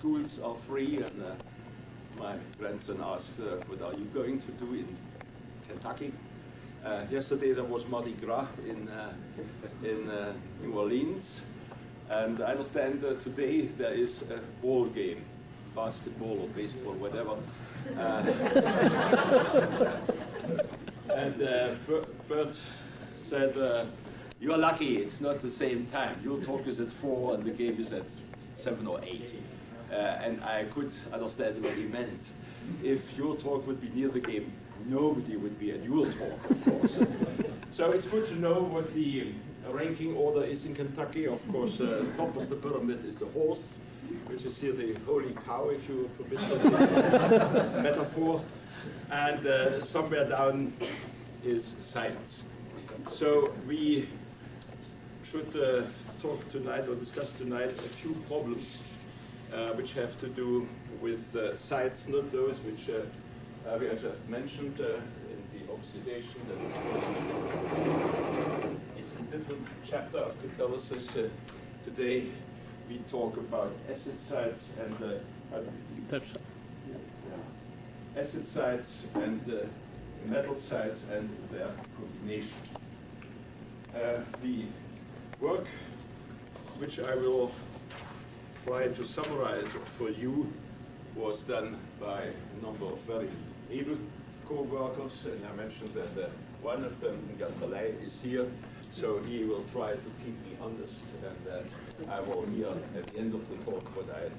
schools are free, and my grandson asked, what are you going to do in Kentucky? Yesterday there was Mardi Gras in New Orleans, and I understand today there is a ball game, basketball or baseball, whatever. And Bert said, "You are lucky, it's not the same time. Your talk is at 4 and the game is at 7 or 8. And I could understand what he meant. If your talk would be near the game, nobody would be at your talk, of course. So it's good to know what the ranking order is in Kentucky. Of course, top of the pyramid is the horse, which is here the holy cow, if you permit the metaphor. And somewhere down is science. So we should talk tonight or discuss tonight a few problems which have to do with sites, not those which we have just mentioned in the oxidation. It's a different chapter of catalysis. Today we talk about acid sites and acid sites and metal sites and their combination. The work which I will try to summarize for you was done by a number of very able co-workers, and I mentioned that one of them, Galtalay, is here, so he will try to keep me honest, and I will hear at the end of the talk what I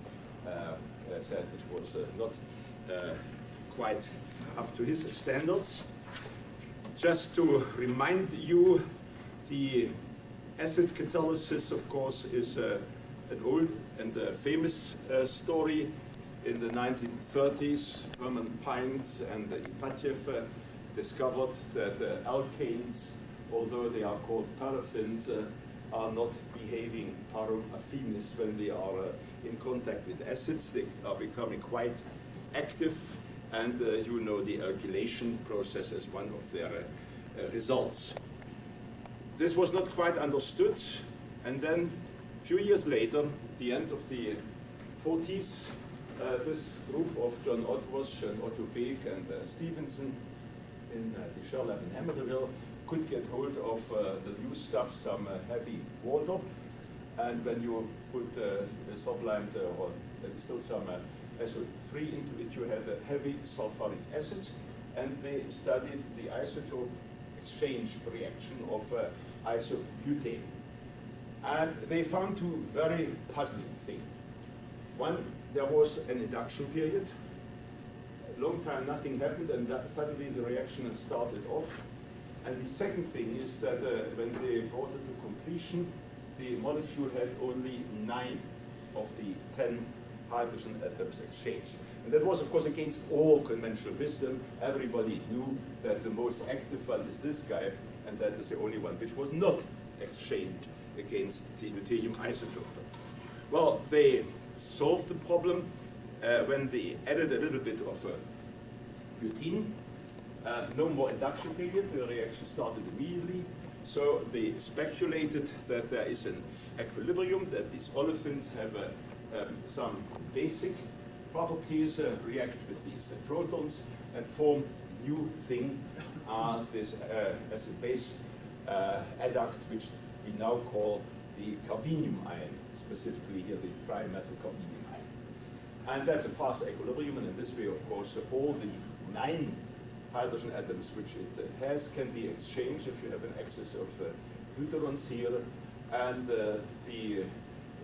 said, which was not quite up to his standards. Just to remind you, the acid catalysis, of course, is an old and famous story. In the 1930s, Herman Pines and Ipatjev discovered that alkanes, although they are called paraffins, are not behaving paraffinous when they are in contact with acids. They are becoming quite active, and you know the alkylation process as one of their results. This was not quite understood, and then a few years later, the end of the 40s, this group of John Otwash and Otto Beek and Stevenson in the Shell Lab in Emeryville could get hold of the new stuff, some heavy water, and when you put the sublimed or still some SO3 into it, you had a heavy sulfuric acid, and they studied the isotope exchange reaction of isobutene. And they found two very puzzling things. One, there was an induction period. A long time nothing happened, and suddenly the reaction had started off. And the second thing is that when they brought it to completion, the molecule had only 9 of the 10 hydrogen atoms exchanged. And that was, of course, against all conventional wisdom. Everybody knew that the most active one is this guy, and that is the only one which was not exchanged against the deuterium isotope. Well, they solved the problem when they added a little bit of butene. No more induction period, the reaction started immediately. So they speculated that there is an equilibrium, that these olefins have some basic properties, react with these protons, and form new thing, this acid-base adduct, which we now call the carbenium ion, specifically here the trimethyl carbenium ion. And that's a fast equilibrium, and in this way, of course, all the 9 hydrogen atoms which it has can be exchanged if you have an excess of deuterons here, and the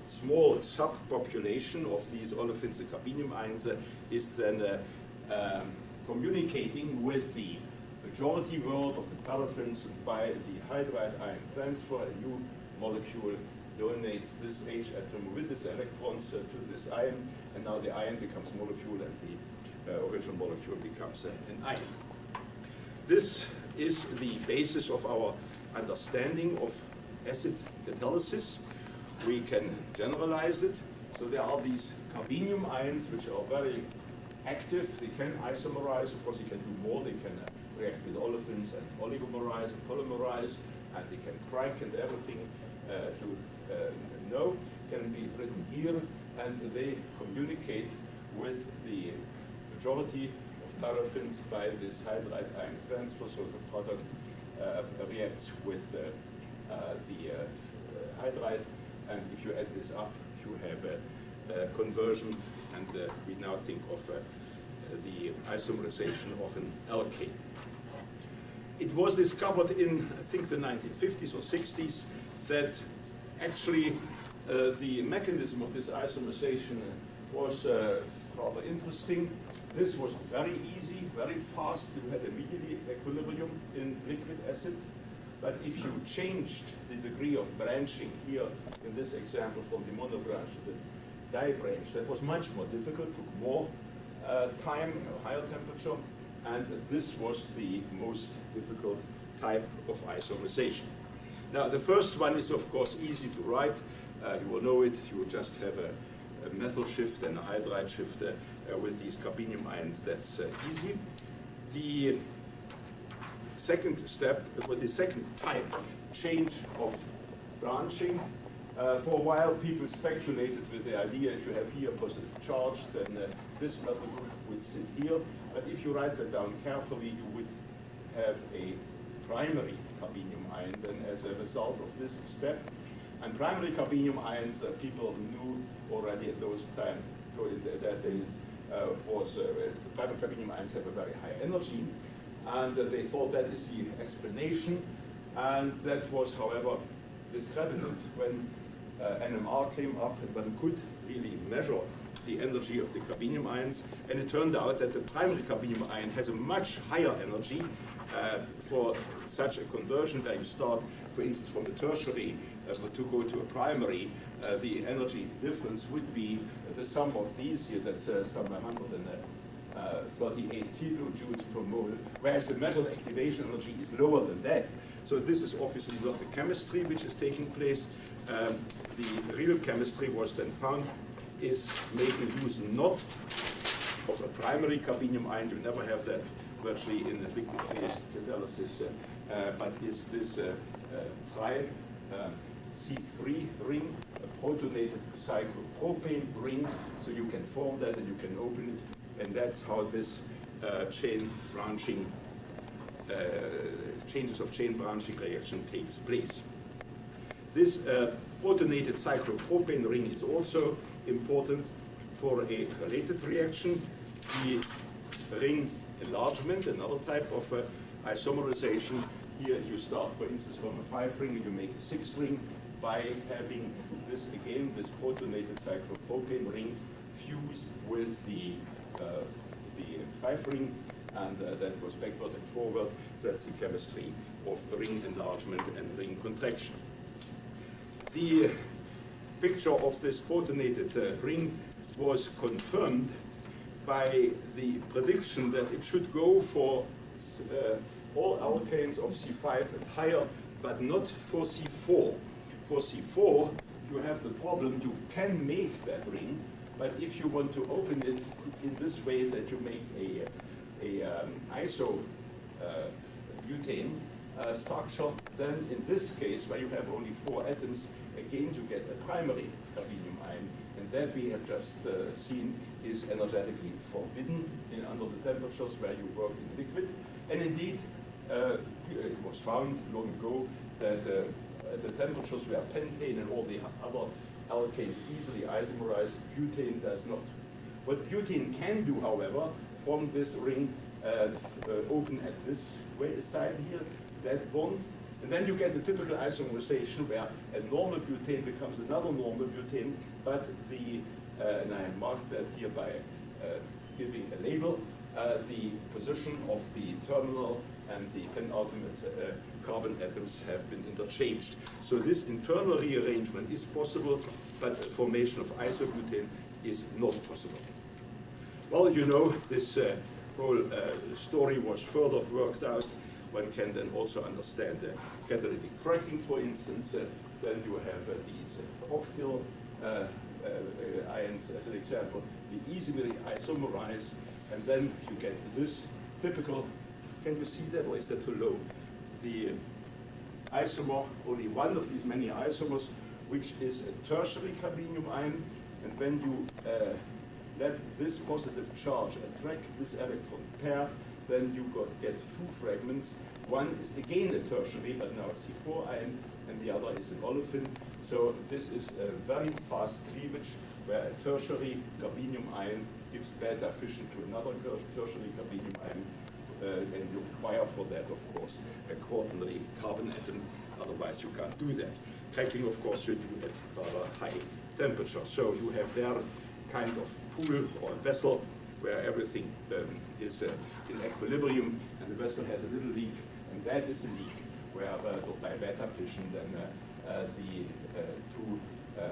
small subpopulation of these olefins, the carbenium ions, is then communicating with the majority world of the paraffins by the hydride ion transfer. A new molecule donates this H atom with its electrons to this ion, and now the ion becomes a molecule, and the original molecule becomes an ion. This is the basis of our understanding of acid catalysis. We can generalize it. So there are these carbenium ions which are very active. They can isomerize. Of course, they can do more. They can react with olefins and oligomerize and polymerize, and they can crack and everything to know can be written here. and they communicate with the majority of paraffins by this hydride ion transfer, so the product reacts with the hydride, and if you add this up, you have a conversion, and we now think of the isomerization of an alkane. It was discovered in, I think, the 1950s or 60s that actually the mechanism of this isomerization was rather interesting. This was very easy, very fast. You had immediately equilibrium in liquid acid. But if you changed the degree of branching here, in this example, from the monobranch to the dibranch, that was much more difficult, took more time, higher temperature, and this was the most difficult type of isomerization. Now, the first one is, of course, easy to write. You will know it. You will just have a methyl shift and a hydride shift with these carbenium ions. That's easy. The second step, with the second type, change of branching. For a while, people speculated with the idea if you have here a positive charge, then this methyl group would sit here. But if you write that down carefully, you would have a primary carbenium ion then as a result of this step. And primary carbenium ions, people knew already at those times, in that days, primary carbenium ions have a very high energy. And they thought that is the explanation. And that was, however, discredited when NMR came up and one could really measure the energy of the carbenium ions. And it turned out that the primary carbenium ion has a much higher energy for such a conversion where you start, for instance, from the tertiary to go to a primary. The energy difference would be the sum of these here, that's some 138 kilojoules per mole, whereas the measured activation energy is lower than that. So this is obviously not the chemistry which is taking place. The real chemistry was then found is making use not of a primary carbenium ion, you never have that virtually in a liquid phase catalysis, but is this C3 ring, a protonated cyclopropane ring, so you can form that and you can open it, and that's how this chain branching, changes of chain branching reaction takes place. This protonated cyclopropane ring is also important for a related reaction. The ring enlargement, another type of isomerization. Here you start, for instance, from a 5 ring and you make a 6 ring by having this, again, this protonated cyclopropane ring fused with the 5 ring, and that goes backward and forward. So that's the chemistry of ring enlargement and ring contraction. The picture of this protonated ring was confirmed by the prediction that it should go for all alkanes of C5 and higher, but not for C4. For C4, you have the problem, you can make that ring, but if you want to open it in this way that you make a isobutene structure, then in this case, where you have only 4 atoms, again you get a primary carbenium ion, and that we have just seen is energetically forbidden under the temperatures where you work in liquid. And indeed, it was found long ago that at the temperatures where pentane and all the other alkanes easily isomerize, butane does not. What butane can do, however, from this ring open at this side here, that bond, and then you get the typical isomerization where a normal butane becomes another normal butane, but the, and I have marked that here by giving a label, the position of the terminal and the penultimate carbon atoms have been interchanged. So this internal rearrangement is possible, but formation of isobutane is not possible. Well, you know, this whole story was further worked out. One can then also understand catalytic cracking, for instance. Then you have these octyl ions as an example. They easily isomerize, and then you get this typical, can you see that, or is that too low? The isomer, only one of these many isomers, which is a tertiary carbenium ion. And when you let this positive charge attract this electron pair, then you get two fragments. One is again a tertiary, but now a C4 ion, and the other is an olefin. So this is a very fast cleavage where a tertiary carbenium ion gives beta fission to another tertiary carbenium ion, and you require for that, of course, a quaternary carbon atom. Otherwise, you can't do that. Cracking, of course, you do at rather high temperature. So you have there kind of pool or vessel where everything is in equilibrium, and the vessel has a little leak, and that is the leak where by beta fission then the two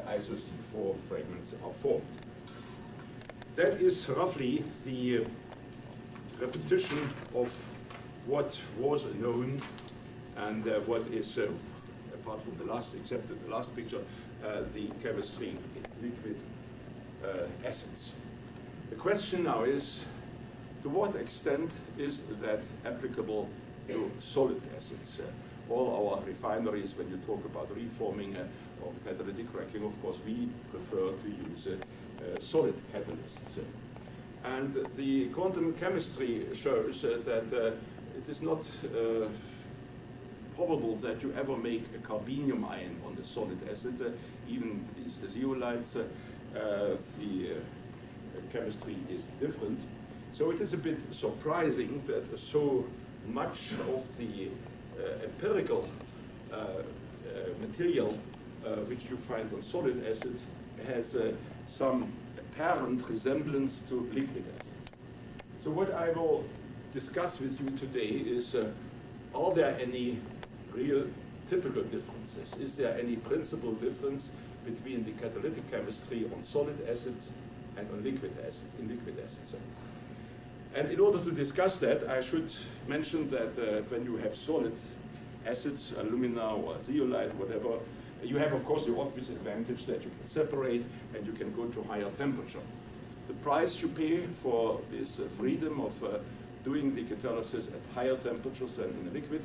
iso C4 fragments are formed. That is roughly the repetition of what was known and what is, apart from the last, except the last picture, the chemistry in liquid acids. The question now is, to what extent is that applicable to solid acids? All our refineries, when you talk about reforming or catalytic cracking, of course, we prefer to use solid catalysts. And the quantum chemistry shows that it is not probable that you ever make a carbenium ion on a solid acid. Even these zeolites, the chemistry is different. So it is a bit surprising that so much of the empirical material which you find on solid acid has some apparent resemblance to liquid acids. So what I will discuss with you today is, are there any real typical differences? Is there any principal difference between the catalytic chemistry on solid acids and on liquid acids, in liquid acids? And in order to discuss that, I should mention that when you have solid acids, alumina or zeolite, whatever, you have, of course, the obvious advantage that you can separate and you can go to higher temperature. The price you pay for this freedom of doing the catalysis at higher temperatures than in a liquid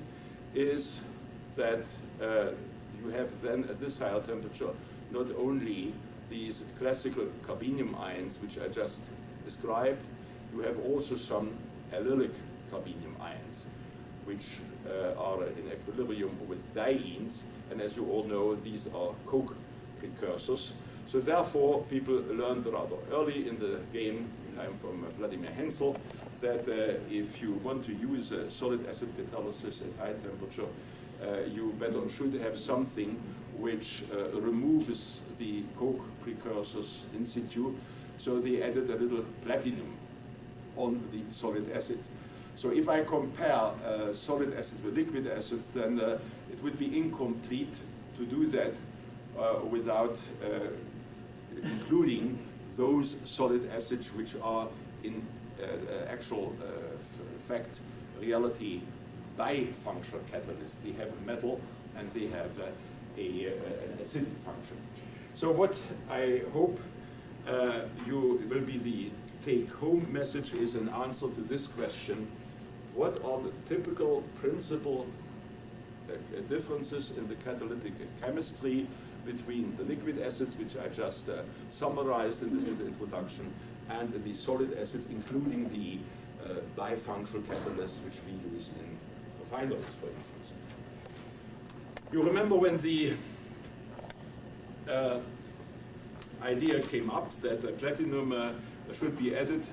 is that you have then at this higher temperature not only these classical carbenium ions, which I just described, you have also some allylic carbenium ions, which are in equilibrium with dienes, and as you all know, these are coke precursors. So therefore, people learned rather early in the game, time from Vladimir Hensel, that if you want to use solid acid catalysis at high temperature, you better should have something which removes the coke precursors in situ. So they added a little platinum on the solid acid. So if I compare solid acid with liquid acids, then it would be incomplete to do that without including those solid acids which are in actual fact, reality, bifunctional catalysts. They have a metal and they have an acidic function. So what I hope you will be the take-home message is an answer to this question: what are the typical principal differences in the catalytic chemistry between the liquid acids, which I just summarized in this little introduction, and the solid acids, including the bifunctional catalysts which we use in refineries, for instance. You remember when the idea came up that platinum should be added,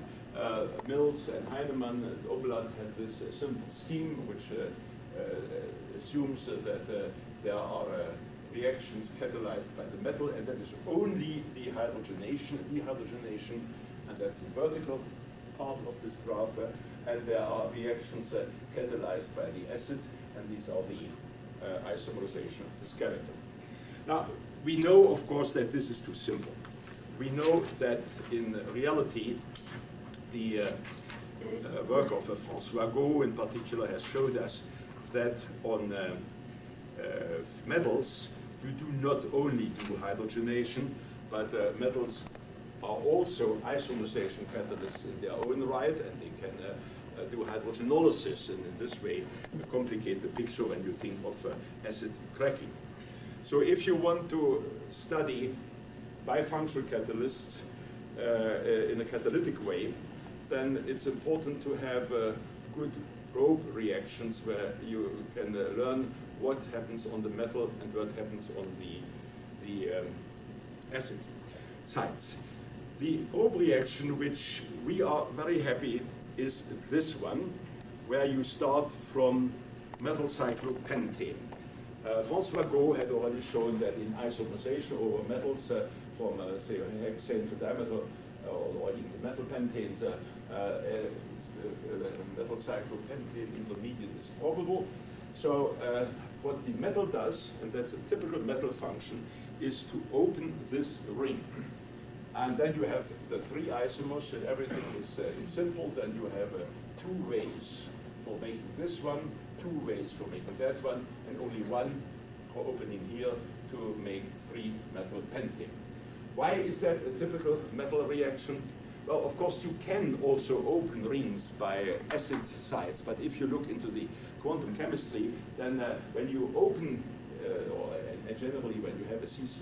Mills and Heinemann and Oblad had this simple scheme which assumes that there are reactions catalyzed by the metal, and that is only dehydrogenation, and that's the vertical part of this graph, and there are reactions catalyzed by the acid, and these are the isomerization of the skeleton. Now, we know, of course, that this is too simple. We know that in reality, the work of François Gau in particular has showed us that on metals, you do not only do hydrogenation, but metals are also isomerization catalysts in their own right, and they can do hydrogenolysis, and in this way complicate the picture when you think of acid cracking. So if you want to study bifunctional catalyst in a catalytic way, then it's important to have good probe reactions where you can learn what happens on the metal and what happens on the acid sides. The probe reaction which we are very happy is this one, where you start from methyl cyclopentane. François Gros had already shown that in isomerization over metals from say hexane to dimethyl or even the methyl pentanes, methyl cyclopentane intermediate is probable. So what the metal does, and that's a typical metal function, is to open this ring. And then you have the three isomers, and everything is simple. Then you have two ways for making this one, two ways for making that one, and only one for opening here to make 3-methyl pentane. Why is that a typical metal reaction? Well, of course, you can also open rings by acid sides, but if you look into the quantum chemistry, then when you open, or generally when you have a CC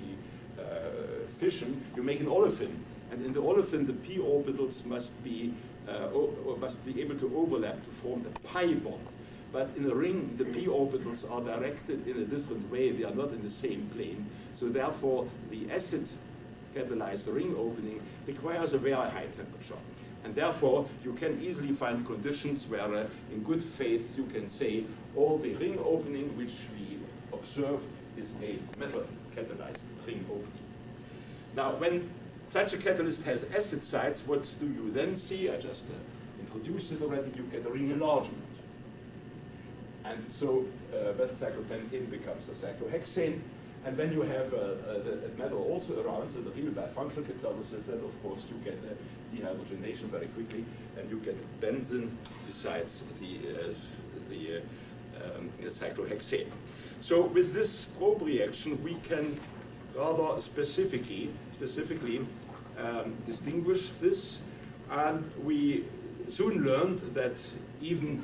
fission, you make an olefin, and in the olefin, the p orbitals must be able to overlap to form a pi bond. But in a ring, the p orbitals are directed in a different way. They are not in the same plane. So therefore, the acid catalyzed ring opening requires a very high temperature. And therefore, you can easily find conditions where, in good faith, you can say all the ring opening which we observe is a metal catalyzed ring opening. Now, when such a catalyst has acid sides, what do you then see? I just introduced it already. You get a ring enlargement. And so methyl cyclopentane becomes a cyclohexane. And when you have the metal also around, so the real bifunctional catalysis, then of course you get dehydrogenation very quickly, and you get benzene besides the cyclohexane. So with this probe reaction, we can rather specifically distinguish this, and we soon learned that even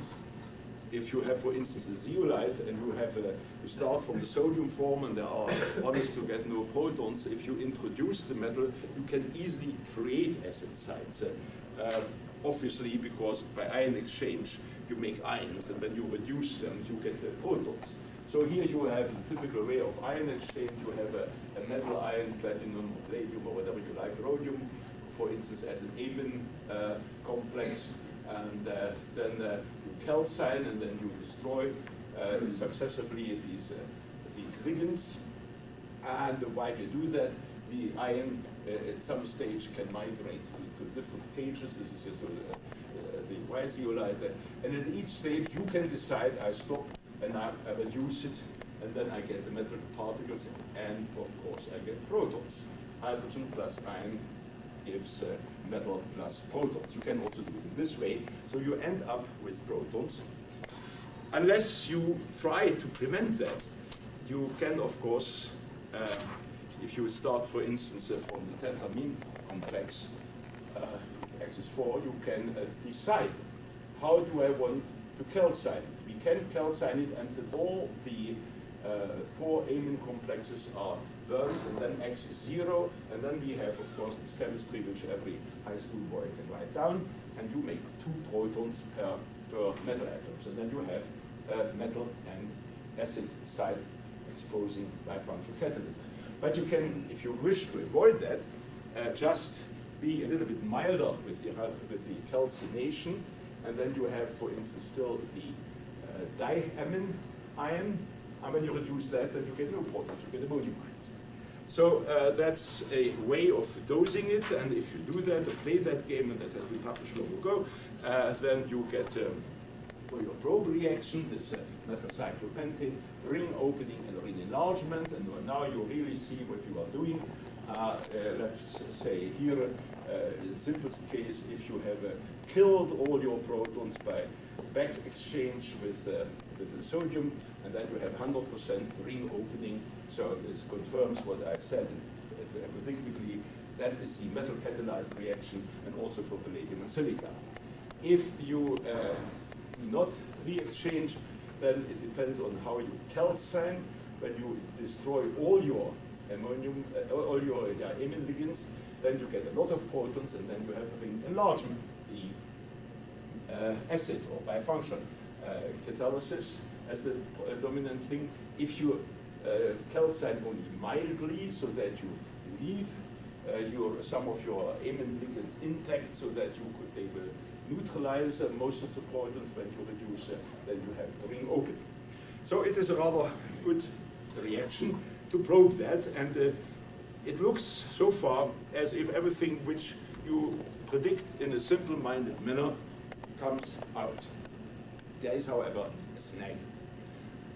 if you have, for instance, a zeolite and you start from the sodium form and there are orders to get no protons, if you introduce the metal, you can easily create acid sites. Obviously, because by ion exchange, you make ions, and when you reduce them, you get protons. So here you have a typical way of ion exchange. You have a metal ion, platinum, palladium, or whatever you like, rhodium, for instance, as an amine complex, and then you calcine, and then you destroy successively these ligands. And while you do that, the ion at some stage can migrate to different cages. This is just the Y zeolite. And at each stage, you can decide, I stop and I reduce it, and then I get the metal particles, and of course I get protons. Hydrogen plus iron gives metal plus protons. You can also do it in this way, so you end up with protons. Unless you try to prevent that, you can, of course, if you start, for instance, from the tetramine complex, axis 4, you can decide how do I want to calcine it. We can calcine it until all the 4 amine complexes are burned, and then X is 0, and then we have, of course, this chemistry which every high school boy can write down, and you make 2 protons per metal atoms, and then you have metal and acid side exposing bifunctional catalyst. But you can, if you wish to avoid that, just be a little bit milder with the calcination, and then you have, for instance, still the diamine ion, and when you reduce that, then you get no protons, you get ammonium ions. So that's a way of dosing it, and if you do that, play that game, and that has been published long ago, then you get, for your probe reaction, this methyl cyclopentane ring opening and ring enlargement, and now you really see what you are doing. Let's say here, in the simplest case, if you have killed all your protons by back exchange with the sodium, and then you have 100% ring opening. So this confirms what I said predictably. That is the metal catalyzed reaction, and also for palladium and silica. If you do not re-exchange, then it depends on how you calcine. When you destroy all your ammonium, all your amine ligands, then you get a lot of protons, and then you have ring enlargement, the acid or bifunction catalysis as the dominant thing. If you calcite only mildly, so that you leave some of your amine ligands intact, so that they will neutralize most of the protons. When you reduce, then you have the ring open. So it is a rather good reaction to probe that, and it looks so far as if everything which you predict in a simple-minded manner comes out. There is, however, a snag.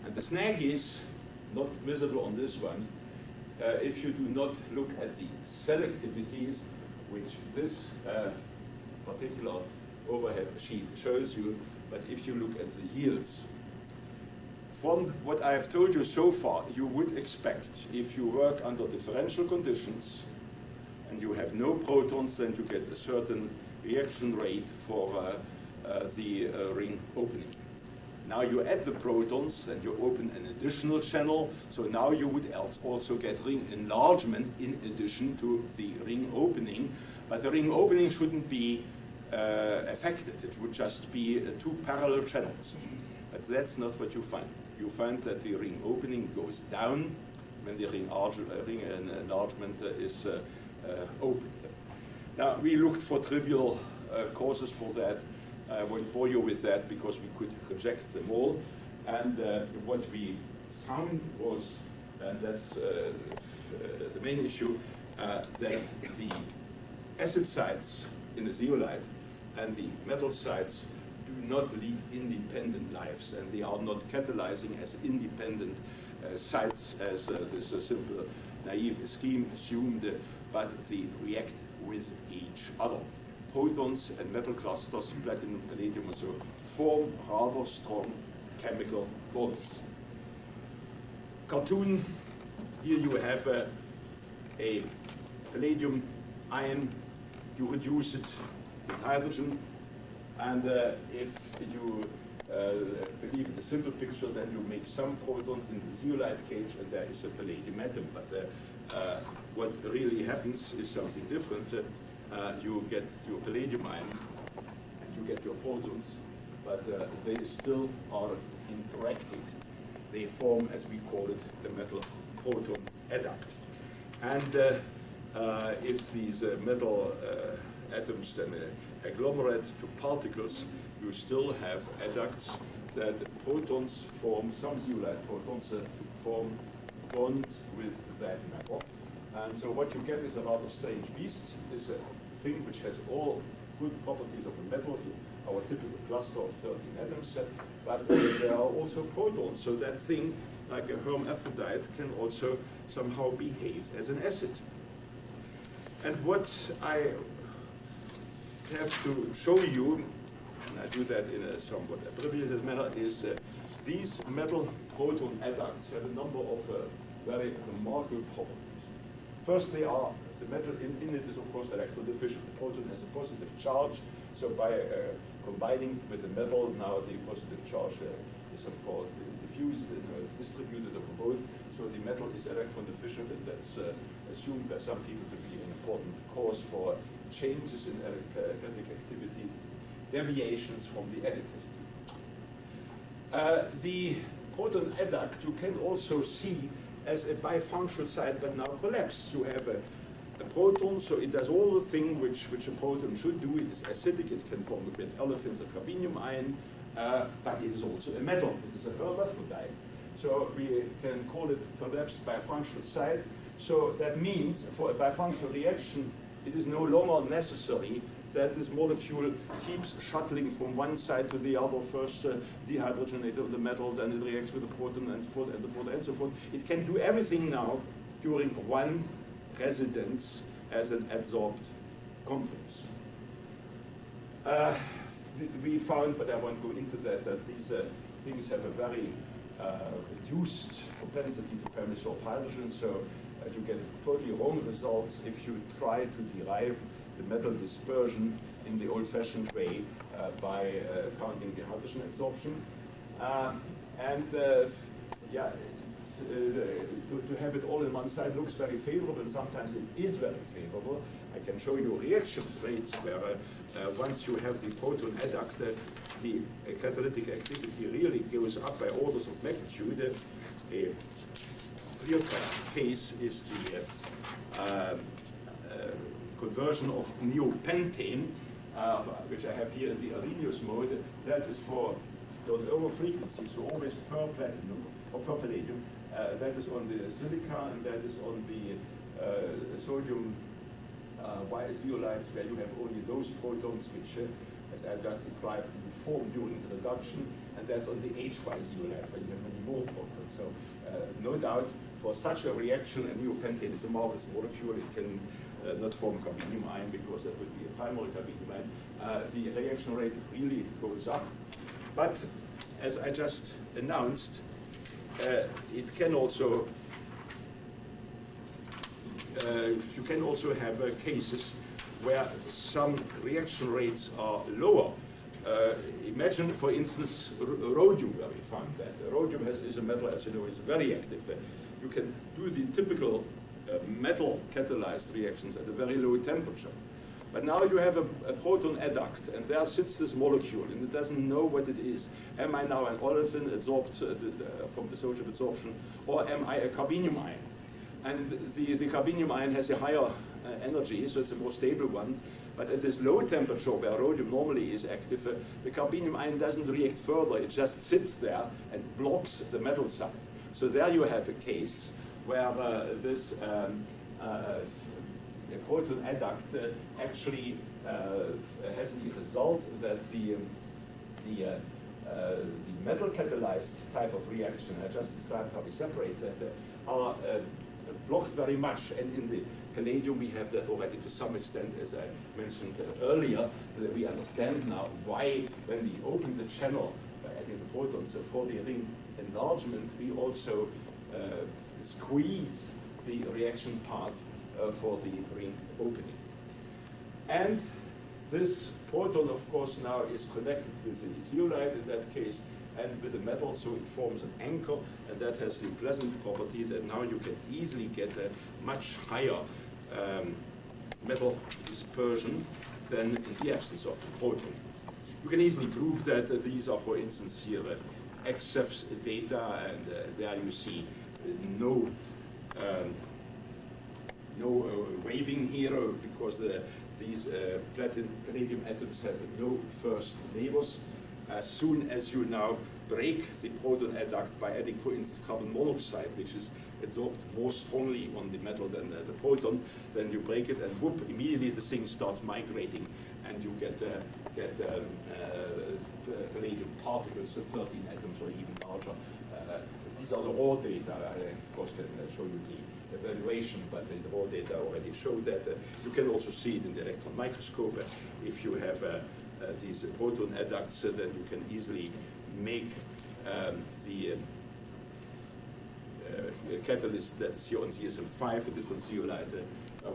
And the snag is not visible on this one if you do not look at the selectivities, which this particular overhead sheet shows you, but if you look at the yields. From what I have told you so far, you would expect, if you work under differential conditions and you have no protons, then you get a certain reaction rate for the ring opening. Now you add the protons and you open an additional channel, so now you would also get ring enlargement in addition to the ring opening, but the ring opening shouldn't be affected. It would just be two parallel channels. But that's not what you find. You find that the ring opening goes down when the ring enlargement is opened. Now, we looked for trivial causes for that. I won't bore you with that because we could reject them all. And what we found was, and that's the main issue, that the acid sites in the zeolite and the metal sites do not lead independent lives, and they are not catalyzing as independent sites as this simple naive scheme assumed, but they react with each other. Protons and metal clusters, platinum, palladium, and so form rather strong chemical bonds. Cartoon, here you have a palladium ion, you reduce it with hydrogen, and if you believe in the simple picture, then you make some protons in the zeolite cage, and there is a palladium atom. But what really happens is something different. You get your palladium ion, and you get your protons, but they still are interacting. They form, as we call it, the metal proton adduct. And if these metal atoms then agglomerate to particles, you still have adducts that protons form, some zeolite protons form bonds with that metal. And so what you get is a rather strange beast. It is a thing which has all good properties of a metal, our typical cluster of 13 atoms, but there are also protons. So that thing, like a hermaphrodite, can also somehow behave as an acid. And what I have to show you, and I do that in a somewhat abbreviated manner, is these metal proton adducts have a number of very remarkable properties. First, the metal in it is of course electrodeficient. The proton has a positive charge, so by combining with the metal, now the positive charge is of course diffused and distributed over both. So the metal is electron deficient, and that's assumed by some people to be an important cause for changes in electrostatic activity, deviations from the additivity. The proton adduct you can also see as a bifunctional site, but now collapsed. You have a proton, so it does all the things which a proton should do. It is acidic, it can form with olefins, a carbenium ion, but it is also a metal. It is a hermaphrodite. So we can call it collapsed bifunctional site. So that means for a bifunctional reaction, it is no longer necessary that this molecule keeps shuttling from one side to the other, first dehydrogenate the metal, then it reacts with the proton, and so forth, and so forth, and so forth. It can do everything now during one residence as an adsorbed complex. We found, but I won't go into that these things have a very reduced propensity to permesorb hydrogen, so you get totally wrong results if you try to derive the metal dispersion in the old-fashioned way by counting the hydrogen absorption. to have it all in one side looks very favorable, and sometimes it is very favorable. I can show you reaction rates where once you have the proton adduct, the catalytic activity really goes up by orders of magnitude. A clear-cut case is the conversion of neopentane, which I have here in the Arrhenius mode. That is for the over frequency, so always per platinum or per palladium. That is on the silica, and that is on the sodium wire zeolites, where you have only those protons which, as I just described, you form during the reduction, and that's on the HY zeolites, where you have many more protons. So no doubt, for such a reaction, and neopentane is a marvelous molecule. It can not form carbenium ion, because that would be a primary carbenium ion. The reaction rate really goes up. But as I just announced, it can also you can also have cases where some reaction rates are lower. Imagine, for instance, rhodium, where we found that. Rhodium is a metal, as you know, is very active. You can do the typical metal catalyzed reactions at a very low temperature. But now you have a proton adduct, and there sits this molecule, and it doesn't know what it is. Am I now an olefin absorbed from dissociative absorption, or am I a carbenium ion? And the carbenium ion has a higher energy, so it's a more stable one. But at this low temperature, where rhodium normally is active, the carbenium ion doesn't react further. It just sits there and blocks the metal side. So there you have a case where this proton adduct actually has the result that the metal catalyzed type of reaction, I just described how we separate that, are blocked very much. And in the palladium, we have that already to some extent, as I mentioned earlier, that we understand now why, when we open the channel by adding the protons for the ring enlargement, we also squeeze the reaction path for the ring opening. And this proton, of course, now is connected with the zeolite in that case, and with the metal, so it forms an anchor, and that has the pleasant property that now you can easily get a much higher metal dispersion than in the absence of the proton. You can easily prove that these are, for instance, here XF's data, and there you see no waving here, because these palladium atoms have no first neighbors. As soon as you now break the proton adduct by adding, for instance, carbon monoxide, which is absorbed more strongly on the metal than the proton, then you break it, and whoop, immediately the thing starts migrating, and you get palladium particles, 13 atoms or even larger. These are the raw data. I, of course, can show you the evaluation, but the raw data already show that. You can also see it in the electron microscope. If you have these proton adducts, then you can easily make the catalyst that's here on CSM5, a different zeolite,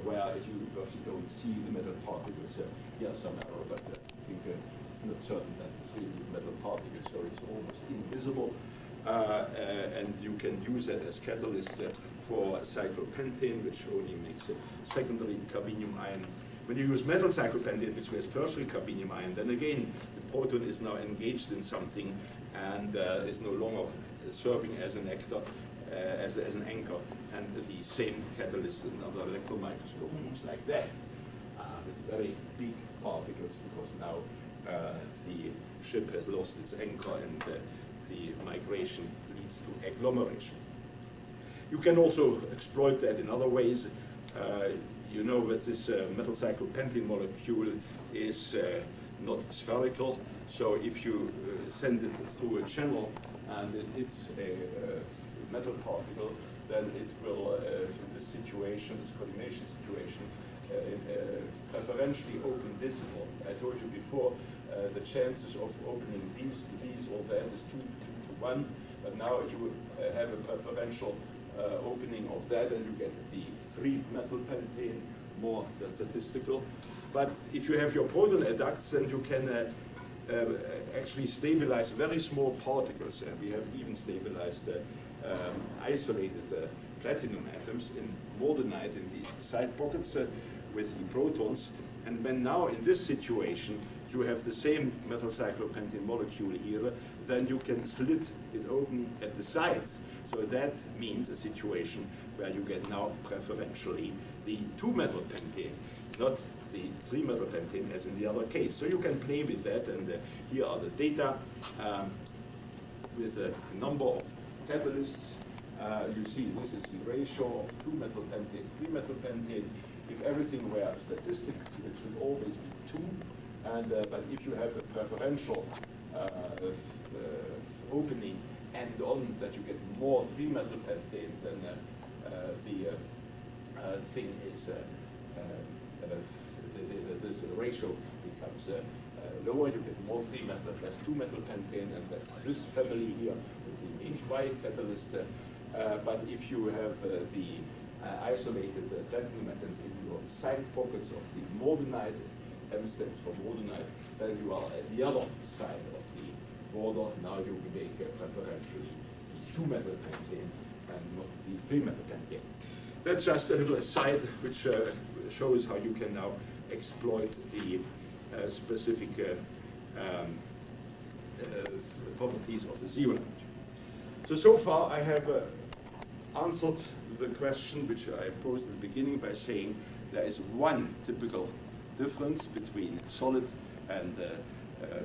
where you actually don't see the metal particles. Here are some error, but I think it's not certain that it's really metal particles, so it's almost invisible. And you can use that as catalyst for cyclopentane, which only makes a secondary carbenium ion. When you use metal cyclopentane, which has tertiary carbenium ion, then again, the proton is now engaged in something and is no longer serving as an actor, as an anchor, and the same catalyst in another electron microscope looks like that, with very big particles, because now the ship has lost its anchor, and the migration leads to agglomeration. You can also exploit that in other ways. You know that this metal cyclopentane molecule is not spherical, so if you send it through a channel and it hits a metal particle, then it will, in this situation, this coordination situation, preferentially open this one. I told you before, the chances of opening these or that is 2 to 1, but now you have a preferential opening of that, and you get the 3-methylpentane, more than statistical. But if you have your proton adducts, then you can actually stabilize very small particles, and we have even stabilized isolated platinum atoms in mordenite in these side pockets with the protons. And when now in this situation you have the same methylcyclopentane molecule here, then you can slit it open at the sides. So that means a situation where you get now preferentially the 2-methylpentane, not the 3-methylpentane as in the other case. So you can play with that, and here are the data with a number of catalysts. You see this is the ratio of 2-methylpentane, 3-methylpentane. If everything were statistic, it should always be 2. And but if you have a preferential opening and on that you get more 3-methylpentane, then the thing is the ratio becomes lower. You get more 3-methyl less 2-methylpentane, and that's this family here with the HY catalyst. But if you have the isolated platinum atoms in your side pockets of the mordenite, M stands for mordenite, then you are at the other side of the border. Now you make preferentially the 2-methylpentane and not the 3-methylpentane. That's just a little aside which shows how you can now exploit the specific properties of a zero. So far I have answered the question which I posed at the beginning by saying there is one typical difference between solid and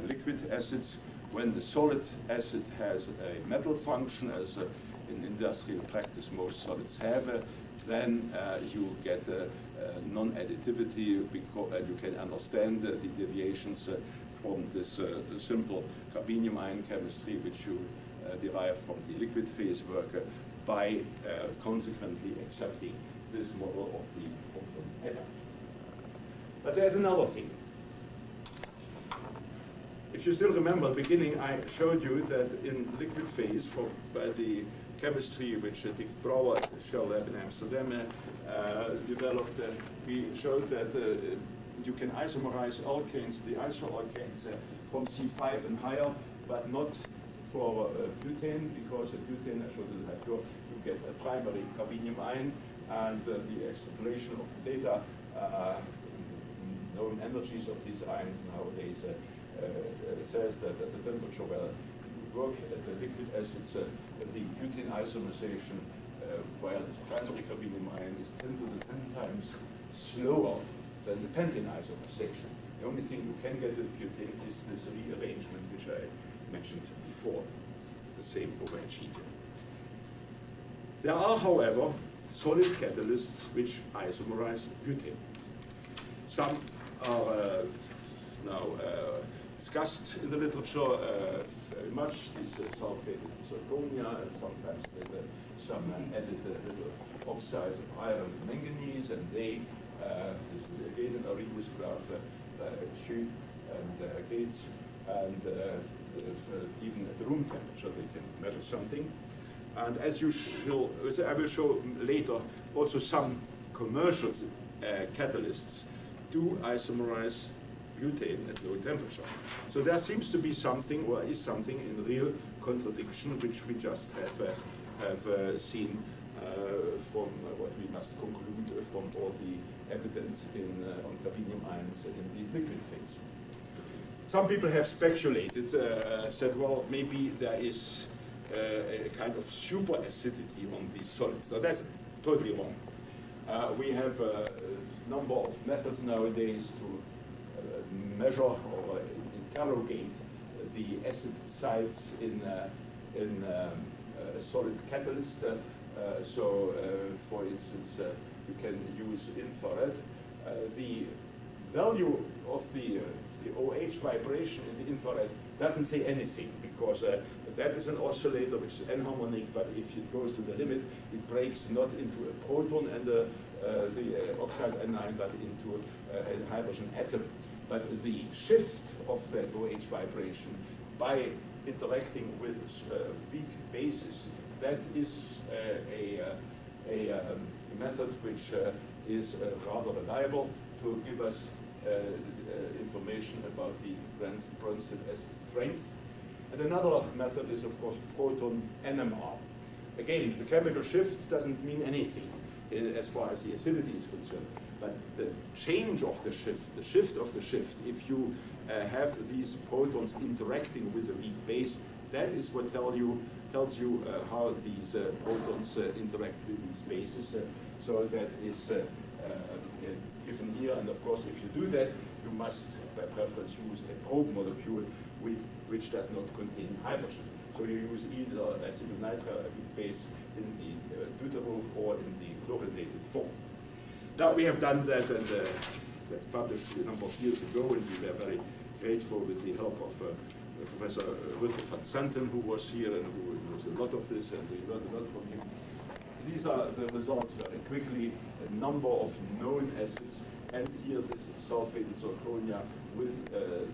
liquid acids. When the solid acid has a metal function, as in industrial practice most solids have, then you get non-additivity, and you can understand the deviations from this simple carbenium ion chemistry which you derive from the liquid phase work by consequently accepting this model of the proton atom. But there's another thing. If you still remember at the beginning, I showed you that in liquid phase, by the chemistry which Dick Brouwer at the Shell Lab in Amsterdam developed, we showed that you can isomerize alkanes, the isoalkanes, from C5 and higher, but not for butane, because butane, I showed it before, you get a primary carbenium ion, and the extrapolation of the data, known energies of these ions nowadays, says that at the temperature where you work at the liquid acids, the butane isomerization via this primary carbenium ion is 10 to the 10 times slower than the pentane isomerization. The only thing you can get with butane is this rearrangement, which I mentioned before, the same overhead sheet. There are, however, solid catalysts which isomerize butane. Some are now discussed in the literature very much, these sulfated zirconia, and sometimes with some added little oxides of iron and manganese, and they, this is again an Arrhenius graph, Xu and Gates, and even at the room temperature they can measure something. And as you shall, I will show later, also some commercial catalysts do isomerize butane at low temperature. So there seems to be something, or is something in real contradiction, which we just have seen from what we must conclude from all the evidence on carbenium ions in the liquid phase. Some people have speculated, said, well, maybe there is a kind of super acidity on these solids. Now that's totally wrong. We have a number of methods nowadays to measure or interrogate the acid sites in a solid catalyst. For instance, you can use infrared. The value of the OH vibration in the infrared doesn't say anything, because that is an oscillator which is enharmonic, but if it goes to the limit, it breaks not into a proton and the oxide anion, but into a hydrogen atom. But the shift of that OH vibration by interacting with weak bases, that is a method which is rather reliable to give us information about the Bronsted acid strength. And another method is, of course, proton NMR. again, the chemical shift doesn't mean anything as far as the acidity is concerned. But the change of the shift of the shift, if you have these protons interacting with the weak base, that is what tells you how these protons interact with these bases. So that is given here, and of course, if you do that, you must, by preference, use a probe molecule which does not contain hydrogen. So you use either acetyl nitrite base in the butyryl or in the chlorinated form. Now, we have done that, and that's published a number of years ago, and we were very grateful with the help of Professor Wolfgang Sachtler, who was here and who knows a lot of this, and we learned a lot from him. These are the results very quickly, a number of known acids, and here this sulfated zirconia with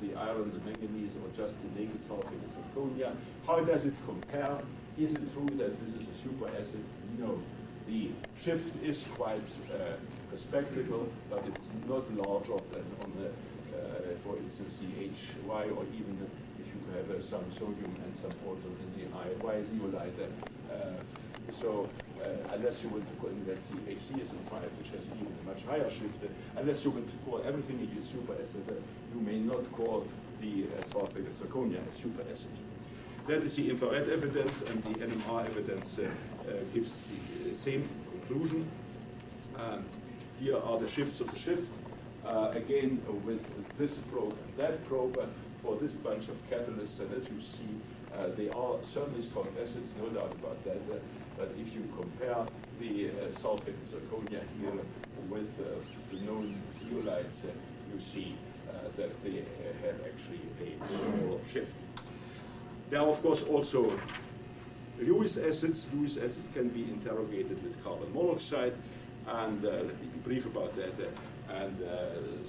the iron, the manganese, or just the naked sulfated zirconia. How does it compare? Is it true that this is a super acid? No. The shift is quite spectacle, but it's not larger than on the, for instance, the HY, or even if you have some sodium and some proton in the Y zeolite. So unless you want to call it the HCSO5, which has even a much higher shift, unless you want to call everything a super acid, you may not call the sulfated zirconia a super acid. That is the infrared evidence, and the NMR evidence gives the same conclusion. Here are the shifts of the shift. Again, with this probe and that probe, for this bunch of catalysts, and as you see, they are certainly strong acids, no doubt about that. But if you compare the sulfated zirconia here with the known zeolites, you see that they have actually a smaller shift. There are, of course, also Lewis acids. Lewis acids can be interrogated with carbon monoxide, and let me be brief about that.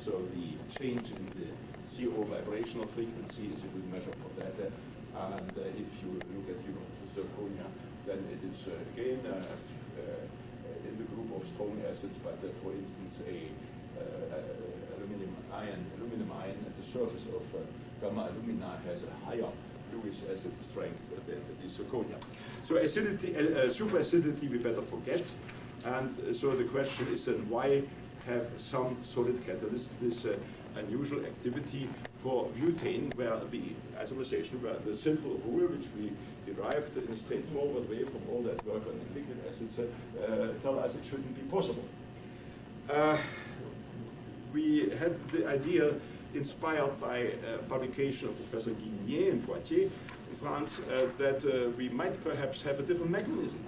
So the change in the CO vibrational frequency is a good measure for that. And if you look at zirconia, then it is again in the group of strong acids. But for instance, aluminum ion at the surface of gamma alumina has a higher Lewis acid strength than the zirconia. So acidity, super acidity, we better forget. And so the question is then, why have some solid catalysts this unusual activity for butane, where the isomerization, where the simple rule which we derived in a straightforward way from all that work on liquid acids tell us it shouldn't be possible. We had the idea inspired by a publication of Professor Guigné in Poitiers in France that we might perhaps have a different mechanism.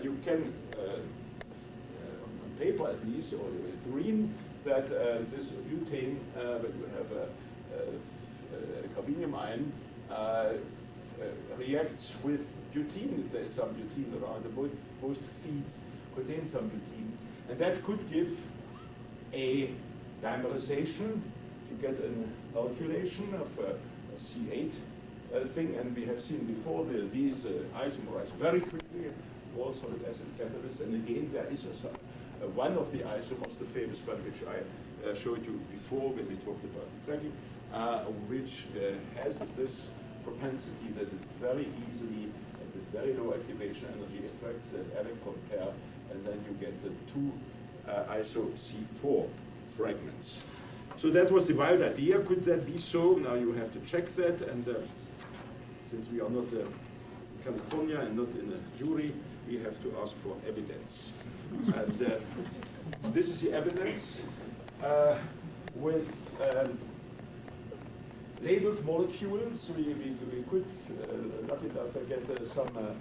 You can on paper at least, or dream that this butane, when you have a carbonium ion, reacts with butene. If there is some butene around, most feeds contain some butene. And that could give a dimerization. You get an alkylation of a C8 thing, and we have seen before these isomerize very quickly, all solid acid catalysts. And again, there is one of the isomers, the famous one which I showed you before when we talked about the tracking, which has this propensity that it very easily, and with very low activation energy, attracts an electron pair, and then you get the two iso C4 fragments. So that was the wild idea. Could that be so? Now you have to check that, and since we are not in California and not in a jury, we have to ask for evidence. And this is the evidence with labeled molecules. We could, lucky enough, get some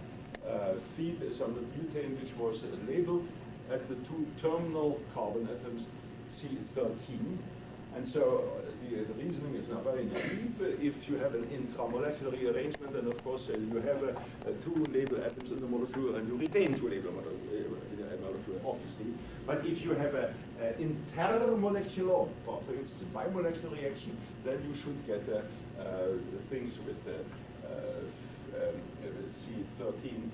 feed, some butane which was labeled at the two terminal carbon atoms C13. And so the reasoning is now very naive. If you have an intramolecular rearrangement, then of course you have two label atoms in the molecule, and you retain two label molecule, obviously. But if you have an intermolecular, or for instance a bimolecular reaction, then you should get things with C13,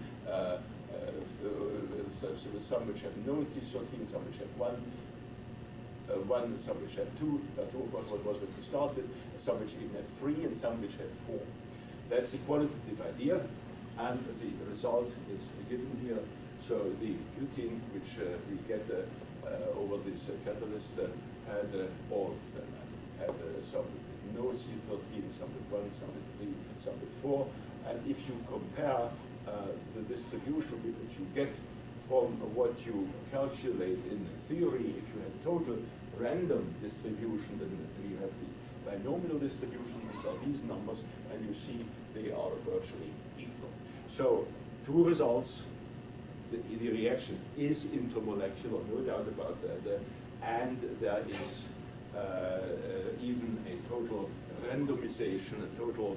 some which have no C13, some which have one, some which have two, what was when to start with, some which even have three, and some which have four. That's a qualitative idea. and the result is given here. So the butene which we get over this catalyst had all of them. Had some with no C13, some with 1, some with 3, some with 4. And if you compare the distribution which you get from what you calculate in theory, if you have total random distribution, then you have the binomial distribution, which are these numbers, and you see they are virtually equal. So two results. The reaction is intermolecular, no doubt about that, and there is even a total randomization, a total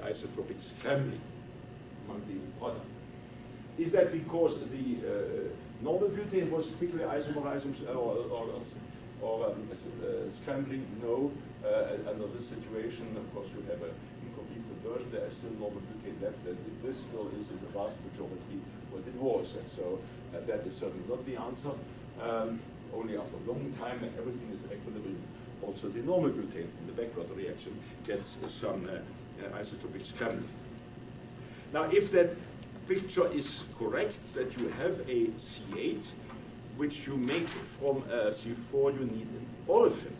isotopic scrambling among the product. Is that because the normal butane was quickly isomerizing or scrambling? No. Under this situation, of course, you have an incomplete conversion. There is still normal butane left, and this still is in the vast majority what it was. And so that is certainly not the answer. Only after a long time, and everything is equilibrium. Also, the normal butane from the background reaction gets some isotopic scrambling. Now, if that picture is correct, that you have a C8, which you make from C4, you need an olefin.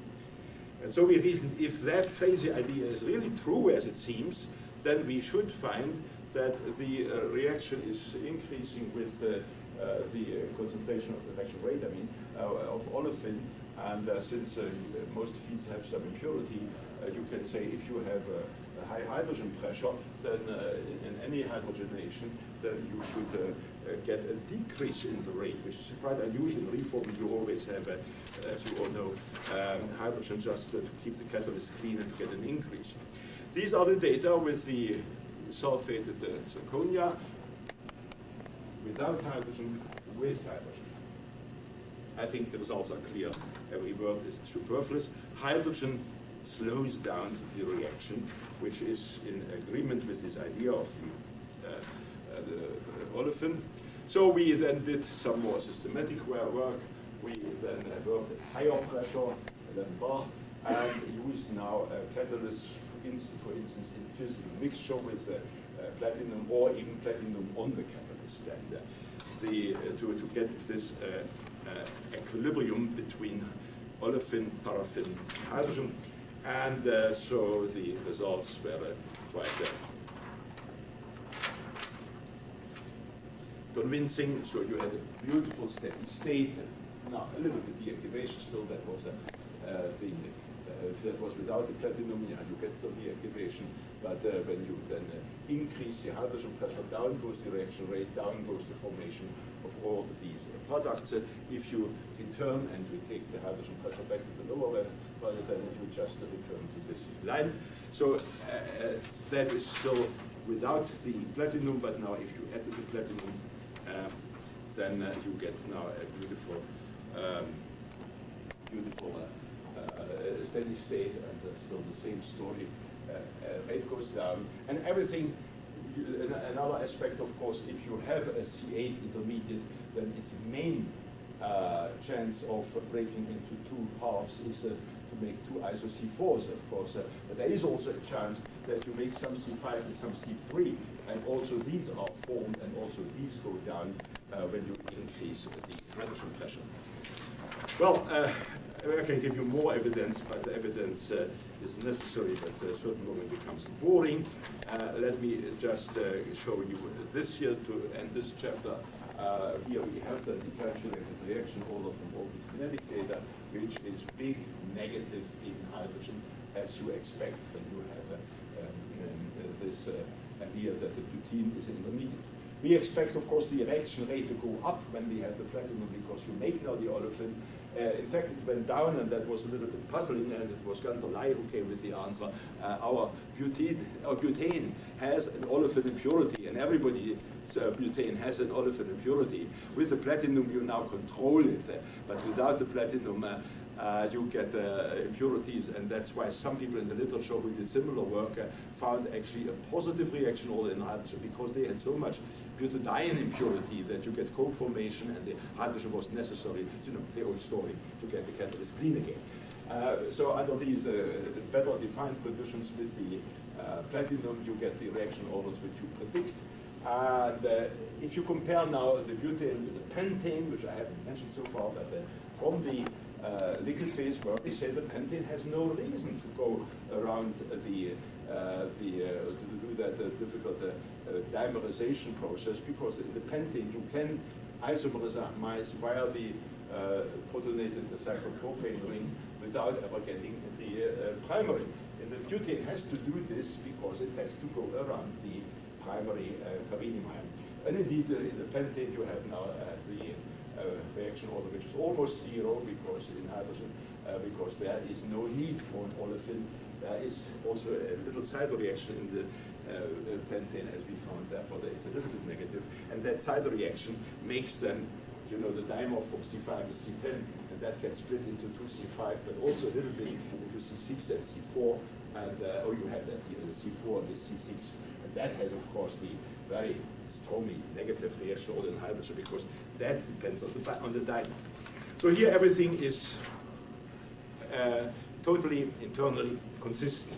And so we reasoned, if that crazy idea is really true, as it seems, then we should find that the reaction is increasing with the concentration of the reaction rate, of olefin. And since most feeds have some impurity, you can say if you have a high hydrogen pressure, then in any hydrogenation, then you should get a decrease in the rate, which is quite unusual. In reforming, you always have, as you all know, hydrogen just to keep the catalyst clean and get an increase. These are the data with the sulfated zirconia, without hydrogen, with hydrogen. I think the results are clear. Every word is superfluous. Hydrogen slows down the reaction, which is in agreement with this idea of the olefin. So we then did some more systematic work. We then worked at higher pressure, 11 bar, and used now catalysts, for instance, in physical mixture with platinum or even platinum on the catalyst, and to get this equilibrium between olefin, paraffin, and hydrogen. And so the results were quite convincing. So you had a beautiful steady state. Now a little bit deactivation still. That was that was without the platinum. Yeah, you get some deactivation. But when you then increase the hydrogen pressure, down goes the reaction rate, down goes the formation of all these products. If you return and we take the hydrogen pressure back to the lower level, then you just return to this line. So that is still without the platinum, but now if you add the platinum, then you get now a beautiful, steady state, and still the same story. Rate goes down, and everything. Another aspect, of course, if you have a C8 intermediate, then its main chance of breaking into two halves is to make two iso C4s, of course. But there is also a chance that you make some C5 and some C3, and also these are formed, and also these go down when you increase the hydrogen pressure. Well, I can give you more evidence, but the evidence is necessary, but a certain moment becomes boring. Let me just show you this here to end this chapter. Here we have the calculated reaction order from all the kinetic data, which is big negative in hydrogen, as you expect when you have this idea that the butene is intermediate. We expect, of course, the reaction rate to go up when we have the platinum, because you make now the olefin. In fact, it went down, and that was a little bit puzzling, and it was Gunther Lai who came with the answer. Our butane has an olefin impurity, and everybody's butane has an olefin impurity. With the platinum, you now control it, but without the platinum, you get impurities, and that's why some people in the literature who did similar work found actually a positive reaction order in hydrogen, because they had so much butadiene impurity that you get co-formation, and the hydrogen was necessary, the old story, to get the catalyst clean again. So under these better defined conditions with the platinum, you get the reaction orders which you predict. And if you compare now the butane with the pentane, which I haven't mentioned so far, but from the liquid phase work, they say the pentane has no reason to go around to do that difficult dimerization process, because in the pentane you can isomerize via the protonated cyclopropane ring without ever getting the primary. And the butane has to do this because it has to go around the primary carinium ion. And indeed, in the pentane you have now the reaction order which is almost zero, because in hydrogen, because there is no need for an olefin. There is also a little side reaction in the pentane, as we found. Therefore, it's a little bit negative, and that side reaction makes then, you know, the dimer from C5 is C10, and that gets split into two C5, but also a little bit into C6 and C4, and you have that here, the C4 and the C6, and that has, of course, the very strongly negative reaction order in hydrogen, because that depends on the dimer. So here everything is totally internally consistent.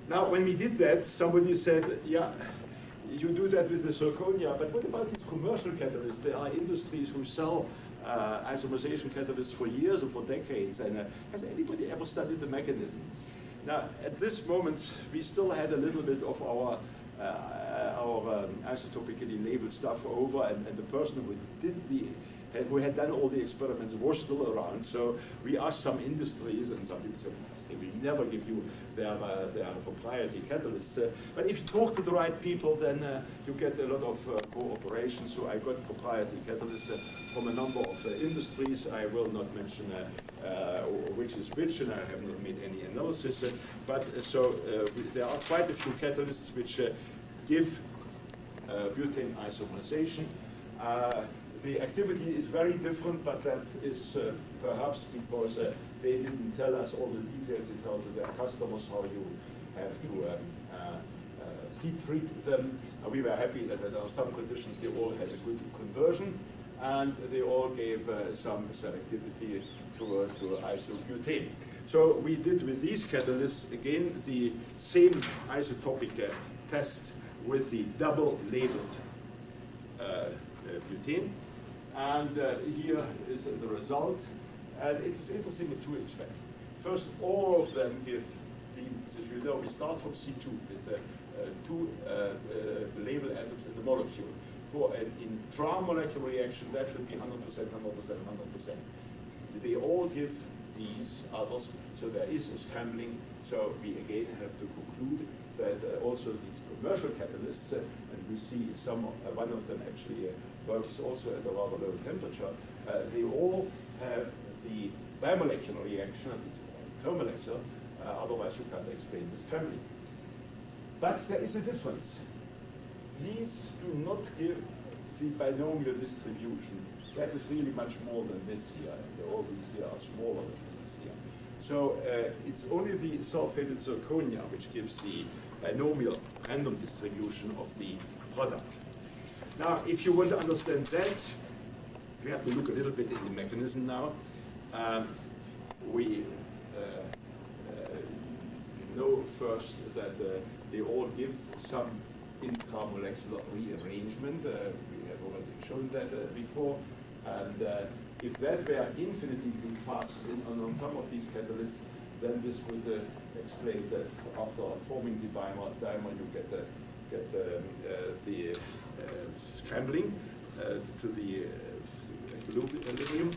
Now, when we did that, somebody said, yeah, you do that with the zirconia, but what about these commercial catalysts? There are industries who sell isomerization catalysts for years or for decades, and has anybody ever studied the mechanism? Now, at this moment, we still had a little bit of our isotopically labeled stuff over, and the person who had done all the experiments was still around. So we asked some industries, and some people said, they will never give you their proprietary catalysts. But if you talk to the right people, then you get a lot of cooperation. So I got proprietary catalysts from a number of industries. I will not mention which is which, and I have not made any analysis. There are quite a few catalysts which give butane isomerization. The activity is very different, but that is perhaps because they didn't tell us all the details. They tell to their customers how you have to heat treat them. We were happy that under some conditions they all had a good conversion, and they all gave some selectivity to isobutane. So we did with these catalysts, again, the same isotopic test with the double labeled butane. And here is the result. And it's interesting in two respects. First, all of them give as you know, we start from C2 with two label atoms in the molecule. For an intramolecular reaction, that should be 100%, 100%, 100%. They all give these others, so there is a scrambling. So we again have to conclude that also these commercial catalysts, and we see one of them actually works also at a rather low temperature, they all have the bimolecular reaction, intermolecular, otherwise you can't explain the scrambling. But there is a difference. These do not give the binomial distribution. That is really much more than this here, and all these here are smaller than these here. So it's only the sulfated zirconia which gives the binomial random distribution of the product. Now, if you want to understand that, we have to look a little bit in the mechanism now. We know first that they all give some intramolecular rearrangement. We have already shown that before. And if that were infinitely fast on some of these catalysts, then this would explain that after forming the dimer you get the scrambling to the equilibrium.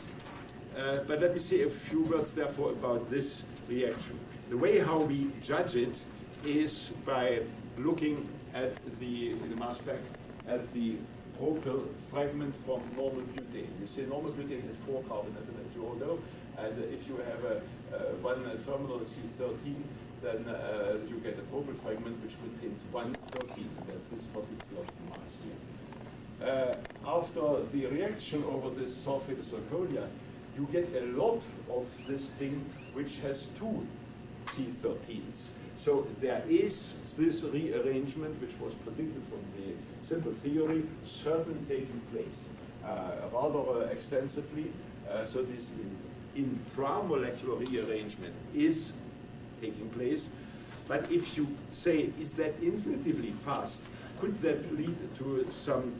But let me say a few words, therefore, about this reaction. The way how we judge it is by looking at the mass spec at the propyl fragment from normal butane. You see, normal butane has 4 carbon atoms, as you all know, and if you have one terminal C13, then you get a propyl fragment which contains 113, and that's this particular mass here. After the reaction over this sulfate zirconia, you get a lot of this thing which has 2 C13s. So there is this rearrangement which was predicted from the simple theory certainly taking place rather extensively. So this intramolecular rearrangement is taking place. But if you say, is that infinitively fast, could that lead to some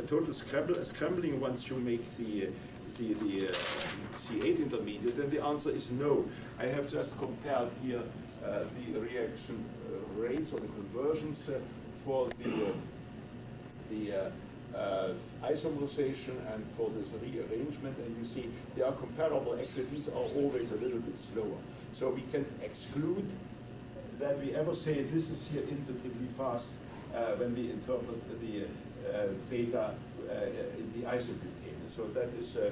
total scrambling once you make the C8 intermediate? Then the answer is no. I have just compared here the reaction rates or the conversions for the isomerization and for this rearrangement, and you see they are comparable. Actually, these are always a little bit slower. So we can exclude that we ever say this is here infinitively fast when we interpret the data in the isobutene. So that is a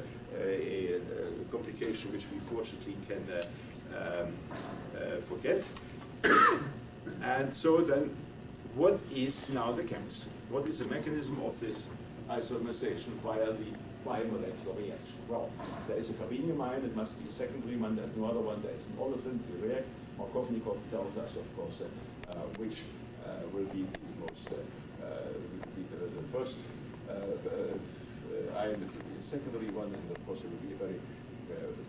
complication which we fortunately can forget. And so then, what is now the chemistry? What is the mechanism of this isomerization via the bimolecular reaction? Well, there is a carbenium ion, it must be a secondary one, there's no other one, there is an olefin to react. Markovnikov tells us, of course, which will be the most, the first ion, it will be a secondary one, and of course it will be a very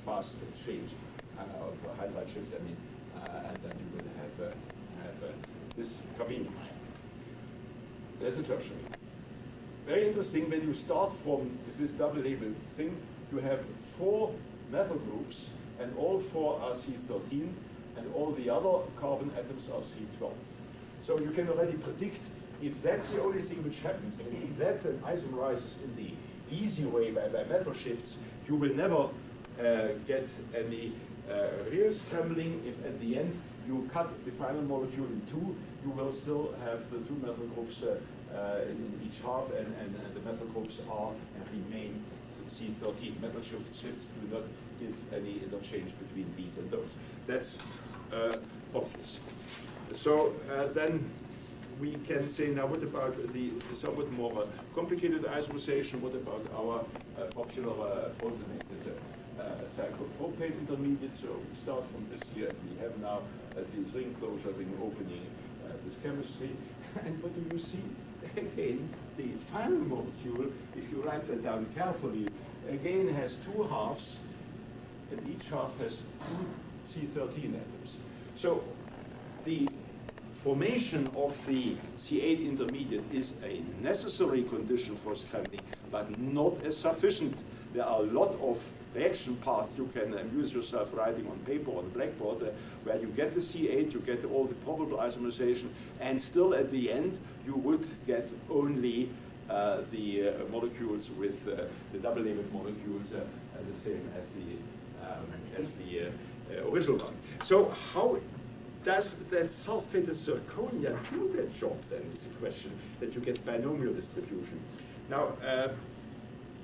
fast change of hydride shift, I mean, and then you will have this carbenium ion. There's a tertiary. Very interesting, when you start from this double labeled thing, you have 4 methyl groups, and all 4 are C13, and all the other carbon atoms are C12. So you can already predict if that's the only thing which happens, and if that then isomerizes in the easy way by methyl shifts, you will never get any real scrambling. If at the end you cut the final molecule in 2, you will still have the 2 methyl groups in each half, and the methyl groups are and remain C13. Methyl shifts do not give any interchange between these and those. That's obvious. So then we can say, now what about the somewhat more complicated isomerization? What about our popular protonated cyclopropane intermediate? So we start from this here, and we have now this ring closure, ring opening, this chemistry. And what do you see? Again, the final molecule, if you write that down carefully, again has 2 halves, and each half has 2 C13 atoms. So the formation of the C8 intermediate is a necessary condition for scrambling, but not as sufficient. There are a lot of reaction paths you can amuse yourself writing on paper on blackboard, where you get the C8, you get all the probable isomerization, and still at the end you would get only the molecules with the double-labeled molecules the same as the original one. So how does that sulfated zirconia do that job then? Is the question that you get binomial distribution. Now,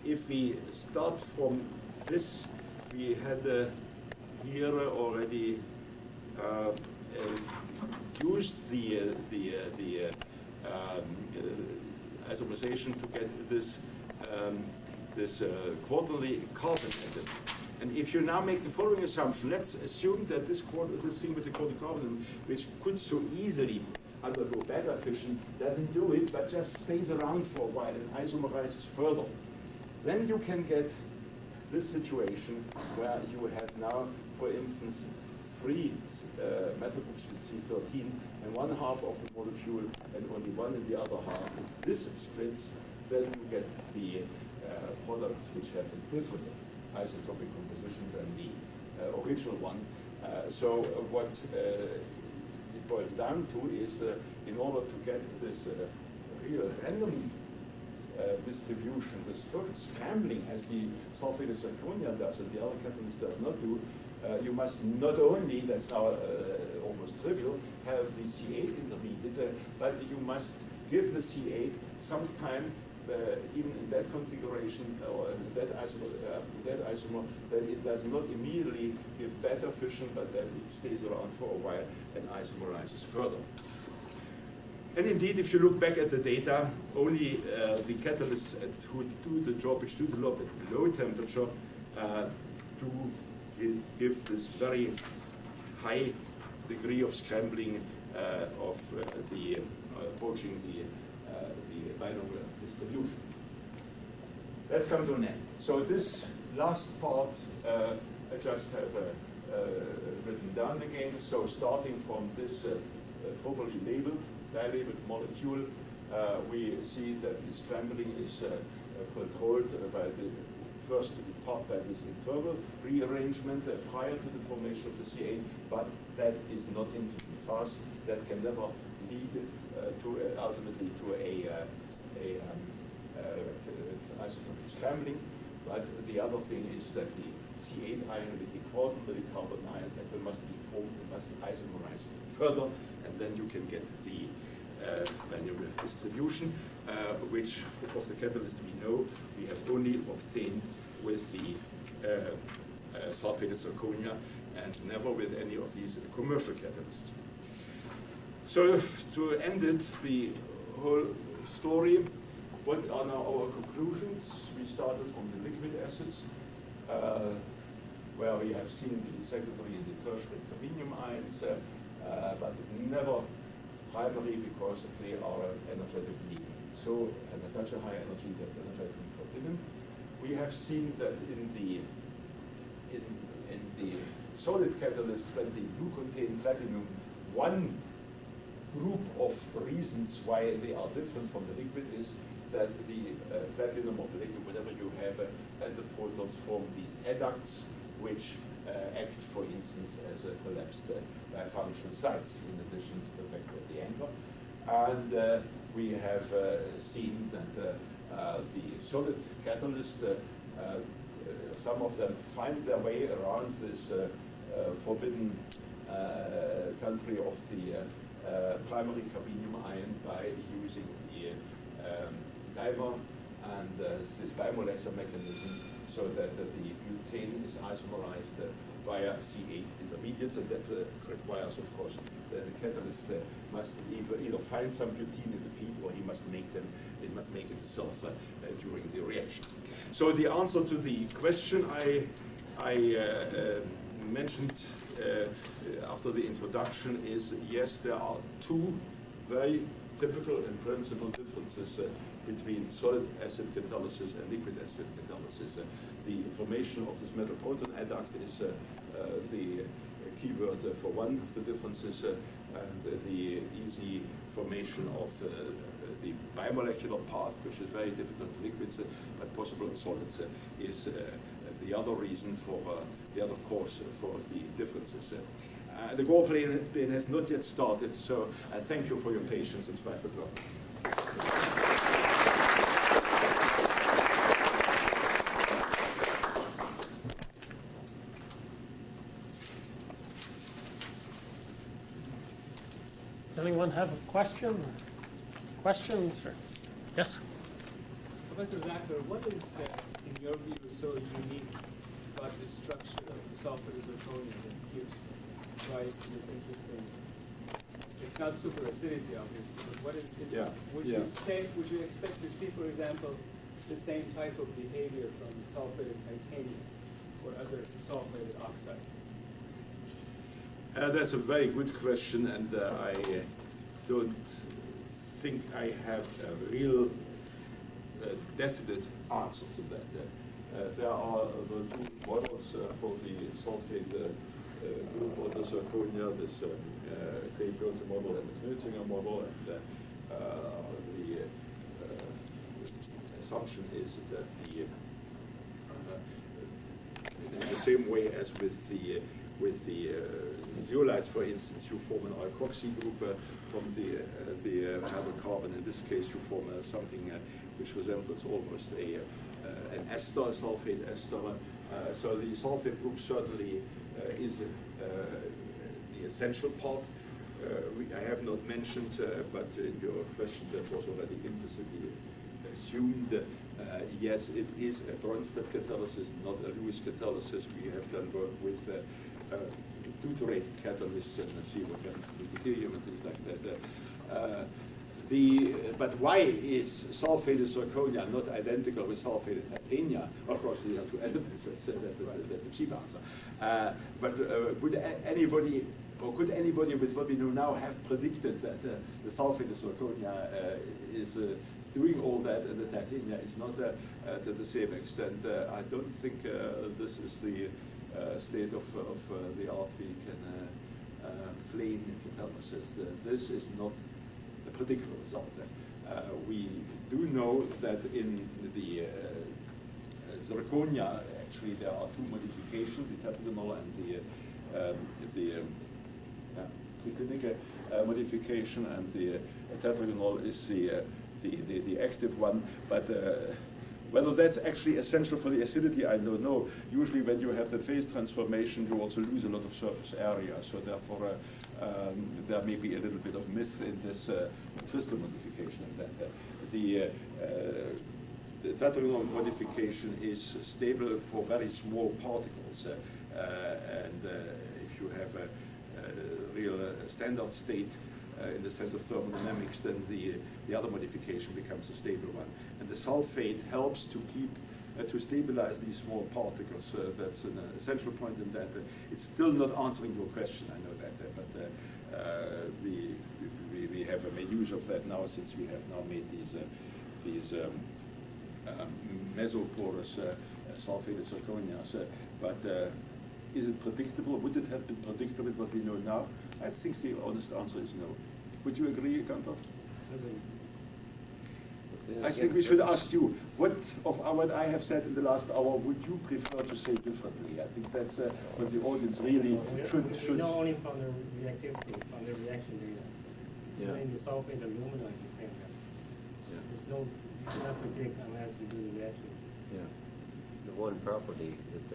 if we start from this, we had here already used the isomerization to get this quarterly carbon atom. And if you now make the following assumption, let's assume that this thing with the quarterly carbon, which could so easily undergo beta fission, doesn't do it, but just stays around for a while and isomerizes further. Then you can get this situation where you have now, for instance, 3 methyl groups with C13 and 1 half of the molecule and only 1 in the other half. If this splits, then you get the products which have a different isotopic composition than the original one. So what it boils down to is, in order to get this real random distribution, this total scrambling as the sulfated zirconia does and the other catalyst does not do, you must not only, that's now almost trivial, have the C8 intermediate, but you must give the C8 some time, even in that configuration or that isomer, that it does not immediately give beta fission, but that it stays around for a while and isomerizes further. And indeed, if you look back at the data, only the catalysts who do the job, which do the job at low temperature, do give this very high degree of scrambling of the approaching the binomial distribution. Let's come to an end. So this last part, I just have written down again. So starting from this properly labeled, dilabeled molecule, we see that the scrambling is controlled by the first part by this internal rearrangement prior to the formation of the C8, but that is not infinitely fast. That can never lead ultimately to a isotopic scrambling. But the other thing is that the C8 ion with the quaternary carbon ion atom must be formed, it must isomerize further, and then you can get the binary distribution, which of the catalyst we know we have only obtained with the sulfated zirconia and never with any of these commercial catalysts. So to end it, the whole story, what are now our conclusions? We started from the liquid acids, where we have seen the secondary and the tertiary carbenium ions, but never primary because they are energetically so and such a high energy that's energetically forbidden. We have seen that in the solid catalysts, when they do contain platinum, one group of reasons why they are different from the liquid is that the platinum of the liquid, whatever you have, and the protons form these adducts, which act, for instance, as a collapsed bifunctional sites, in addition to the fact that they anchor. And we have seen that the solid catalyst, some of them find their way around this forbidden country of the primary carbenium ion by using the dimer and this bimolecular mechanism, so that the butane is isomerized via C8 intermediates, and that requires, of course, that the catalyst must either find some butene in the feed, or he must make them. It must make it itself during the reaction. So the answer to the question I mentioned after the introduction is yes, there are two very typical and principal differences between solid acid catalysis and liquid acid catalysis. The formation of this metal proton adduct is the keyword for one of the differences, and the easy formation of the bimolecular path, which is very difficult in liquids but possible in solids, is the other reason for the other cause for the differences. The goal plane has not yet started, so I thank you for your patience. It's 5 o'clock. Does anyone have a question? Questions? Or? Yes? Professor Sachtler, what is, in your view, so unique about the structure of the sulfate zirconia that gives rise to this interesting? It's not superacidity, obviously, but what is it? Yeah. Would you expect to see, for example, the same type of behavior from sulfated titanium or other sulfated oxides? That's a very good question, and I don't think I have a real definite answer to that. There are the two models for the sulfate group of the zirconia, this K-filter model and the Knudsinger model, and the assumption is that in the same way as with the zeolites, for instance, you form an alkoxy group from the hydrocarbon. In this case, you form something which resembles almost an ester, a sulfate ester. So the sulfate group certainly is the essential part. I have not mentioned, but in your question that was already implicitly assumed. Yes, it is a Bronsted catalysis, not a Lewis catalysis. We have done work with deuterated catalysts and deuterium and things like that. But why is sulfated zirconia not identical with sulfated titania? Of course, you have two elements. That's a cheap answer. But would anybody, or could anybody with what we know now have predicted that the sulfated zirconia is doing all that, and the titania is not to the same extent. I don't think this is the state of the art we can claim in catalysis. This is not a particular result. We do know that in the zirconia, actually, there are two modifications, the tetragonal and the preclinical modification, and the tetragonal is the active one. But whether that's actually essential for the acidity, I don't know. Usually when you have the phase transformation, you also lose a lot of surface area. So therefore, there may be a little bit of myth in this crystal modification. That the tetragonal modification is stable for very small particles. And if you have a real standard state in the sense of thermodynamics, then the other modification becomes a stable one. And the sulfate helps to keep, to stabilize these small particles. That's an essential point in that. It's still not answering your question, I know that, but we have made use of that now, since we have now made these mesoporous sulfated zirconias. But is it predictable? Would it have been predictable with what we know now? I think the honest answer is no. Would you agree, Gunther? I think we should ask you, what I have said in the last hour would you prefer to say differently? I think that's what the audience really should. We know only from the reactivity, from the reaction data. Yeah. In the sulfate, the alumina is the same. Yeah. There's no, you cannot predict unless you do the reaction. Yeah. The one property that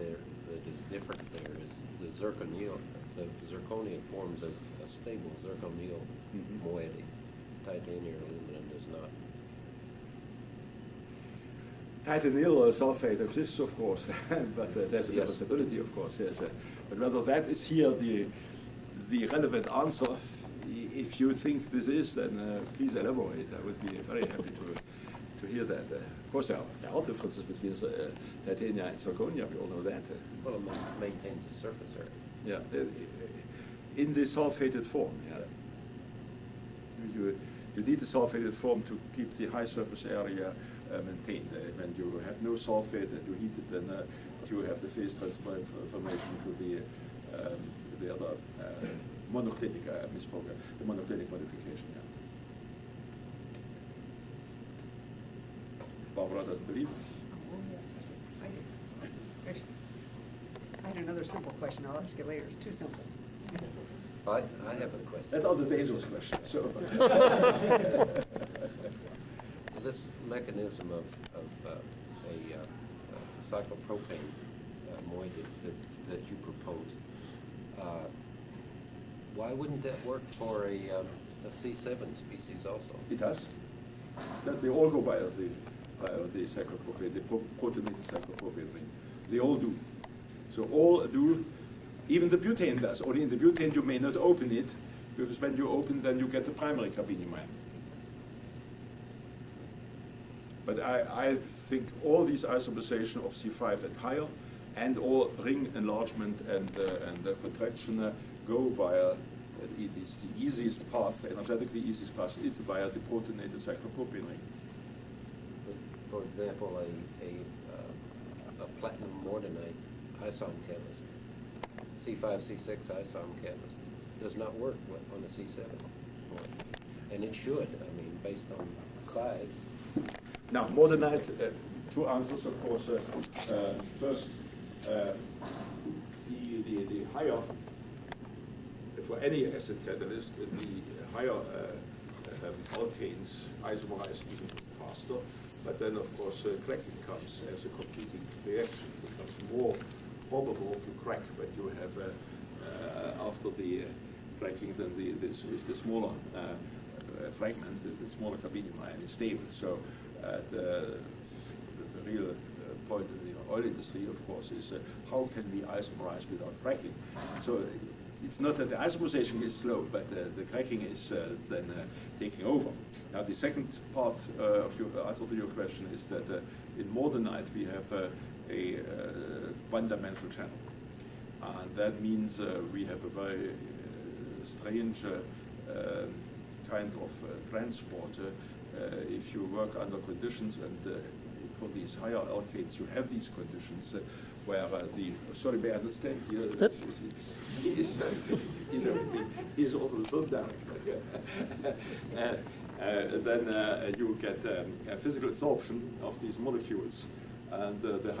is different there is the zirconium. The zirconia forms a stable zirconial moiety. Titanium or aluminum does not. Titanyl sulfate exists, of course, but there's a Yes. possibility, of course, yes. But whether that is here the relevant answer, if you think this is, then please elaborate. I would be very happy to hear that. Of course, there are differences between titania and zirconia, we all know that. Well, it maintains the surface area. Yeah, in the sulfated form, yeah. You need the sulfated form to keep the high surface area maintained. When you have no sulfate and you heat it, then you have the phase transformation to the other monoclinic, the monoclinic modification. Yeah. Barbara doesn't believe. Oh, yes, I do. I had another simple question. I'll ask you later. It's too simple. I have a question. That's all the dangerous questions. So. This mechanism of a cyclopropane moiety that you proposed, why wouldn't that work for a C7 species also? It does. They all go by the cyclopropane, the protonated cyclopropane ring. They all do. So all do. Even the butane does. Only in the butane you may not open it, because when you open, then you get the primary carbenium ion. But I think all these isomerization of C5 and higher, and all ring enlargement and contraction go via, it is the easiest path, energetically easiest path, is via the protonated cyclopropane ring. For example, a platinum mordenite isom catalyst, C5, C6 isom catalyst, does not work on the C7 one. And it should, I mean, based on size. Now, mordenite, two answers, of course. First, the higher, for any acid catalyst, the higher alkanes isomerize even faster. But then, of course, cracking comes as a competing reaction. It becomes more probable to crack when you have, after the cracking, then if the smaller fragment, the smaller carbenium ion is stable. So the real point in the oil industry, of course, is how can we isomerize without cracking? So it's not that the isomerization is slow, but the cracking is then taking over. Now, the second part of your answer to your question is that in mordenite we have a one-dimensional channel. And that means we have a very strange kind of transport if you work under conditions, and for these higher alkanes, you have these conditions where sorry, may I understand here? He's also the film director. Then you get a physical absorption of these molecules, and the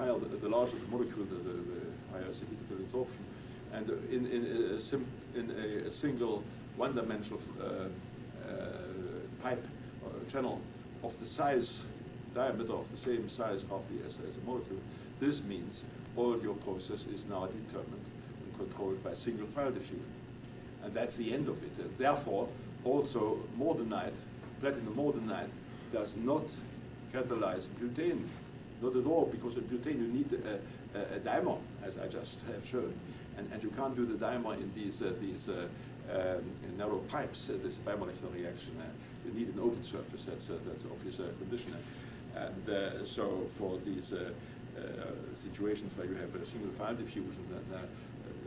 larger the molecule, the higher is the heat absorption. And in a single one-dimensional pipe or channel of the diameter of the same size roughly as a molecule, this means all of your process is now determined and controlled by single file diffusion. And that's the end of it. And therefore, also mordenite, platinum mordenite, does not catalyze butane. Not at all, because in butane you need a dimer, as I just have shown. And you can't do the dimer in these narrow pipes, this bimolecular reaction. You need an open surface, that's obvious condition. And so for these situations where you have a single file diffusion, then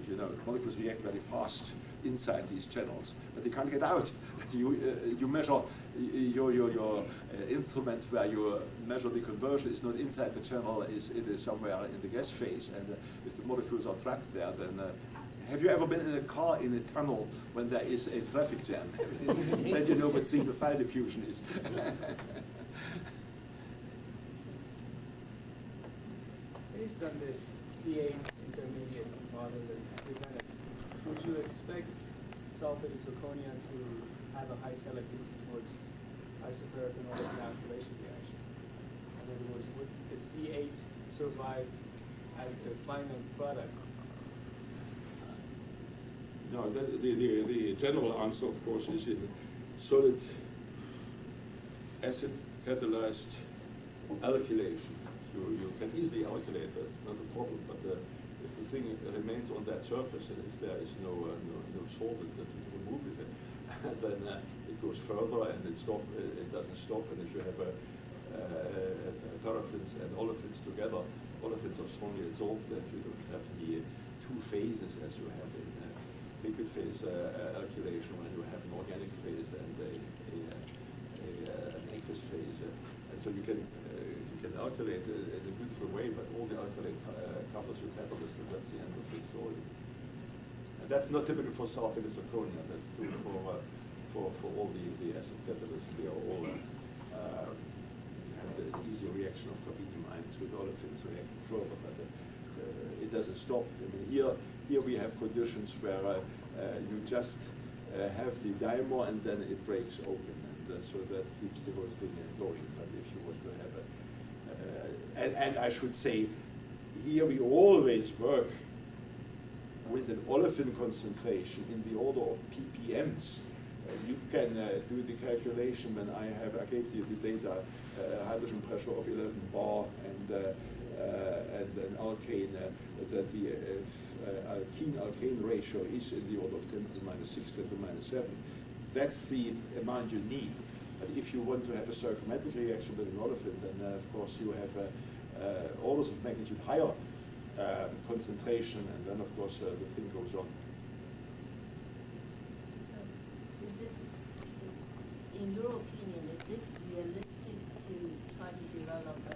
you know, molecules react very fast inside these channels, but they can't get out. You measure your instrument where you measure the conversion is not inside the channel, it is somewhere in the gas phase, and if the molecules are trapped there, then have you ever been in a car in a tunnel when there is a traffic jam? Then you know what single file diffusion is. Based on this C8 intermediate model that you presented, would you expect sulfate zirconia to have a high selectivity towards isopyrophenolic alkylation reaction? In other words, would the C8 survive as the final product? No, the general answer, of course, is in solid acid catalyzed alkylation. You can easily alkylate, that's not a problem, but if the thing remains on that surface and if there is no solvent that you remove it, then it goes further and it doesn't stop. And if you have paraffins and olefins together, olefins are strongly absorbed, and you don't have the two phases as you have in liquid phase alkylation, when you have an organic phase and an aqueous phase. And so you can alkylate in a beautiful way, but all the alkylate couples your catalyst, and that's the end of the story. And that's not typical for sulfate zirconia. That's true for all the acid catalysts. They are all have the easy reaction of carbenium ions with olefins reacting further, but it doesn't stop. I mean, here we have conditions where you just have the dimer and then it breaks open, and so that keeps the whole thing going. But if you want to have and I should say, here we always work with an olefin concentration in the order of ppms. You can do the calculation when I gave you the data, hydrogen pressure of 11 bar and an alkane, that the alkene-alkane ratio is in the order of 10 to the minus 6, 10 to the minus 7. That's the amount you need. But if you want to have a stoichiometric reaction with an olefin, then of course you have orders of magnitude higher concentration, and then of course the thing goes on. Is it, in your opinion, is it realistic to try to develop a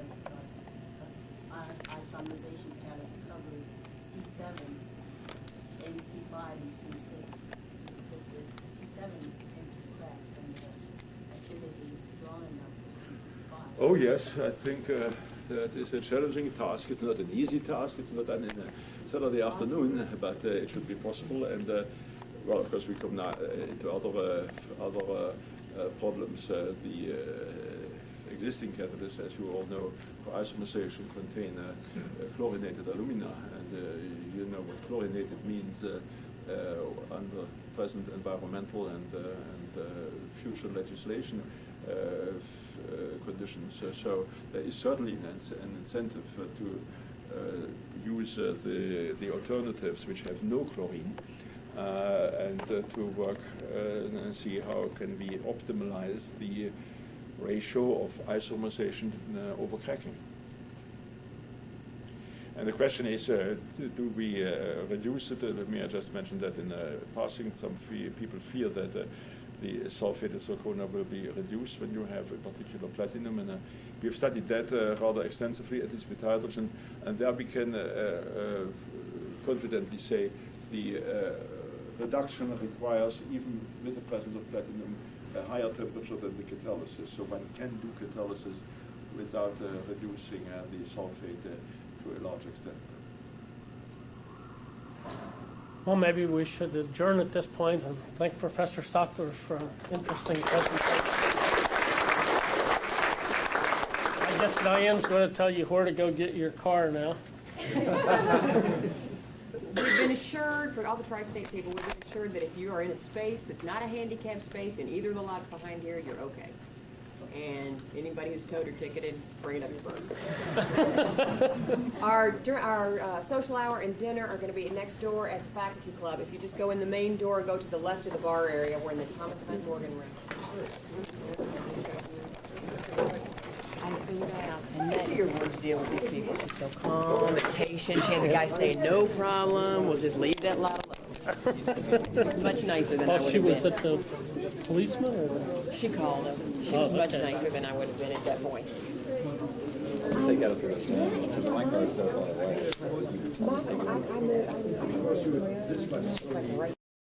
isomerization catalyst covering C7 and C5 and C6? Because C7 tend to crack and the acidity is strong enough for C5. Oh yes, I think that is a challenging task. It's not an easy task. It's not done in a Saturday afternoon, but it should be possible. And well, of course, we come now into other problems. The existing catalysts, as you all know, for isomerization contain chlorinated alumina, and you know what chlorinated means under present environmental and future legislation conditions. So there is certainly an incentive to use the alternatives which have no chlorine, and to work and see how can we optimize the ratio of isomerization over cracking. And the question is, do we reduce it? Let me just mention that in passing, some people fear that the sulfated zirconia will be reduced when you have a particular platinum. And we've studied that rather extensively, at least with hydrogen, and there we can confidently say the reduction requires, even with the presence of platinum, a higher temperature than the catalysis. So one can do catalysis without reducing the sulfate to a large extent. Well, maybe we should adjourn at this point and thank Professor Sachtler for an interesting presentation. I guess Diane's going to tell you where to go get your car now. We've been assured, for all the Tri-State people, we've been assured that if you are in a space that's not a handicap space in either of the lots behind here, you're okay. And anybody who's towed or ticketed, bring it up your burden. Our social hour and dinner are going to be next door at the Faculty Club. If you just go in the main door and go to the left of the bar area, we're in the Thomas Hunt Morgan room. I figured out. And that's your worst deal with these people. She's so calm and patient. She had the guy saying, no problem, we'll just leave that lot alone. Much nicer than I would have been. She was at the policeman or She called him. She was much nicer than I would have been at that point. They got it to us. My car stuff on the way. Like right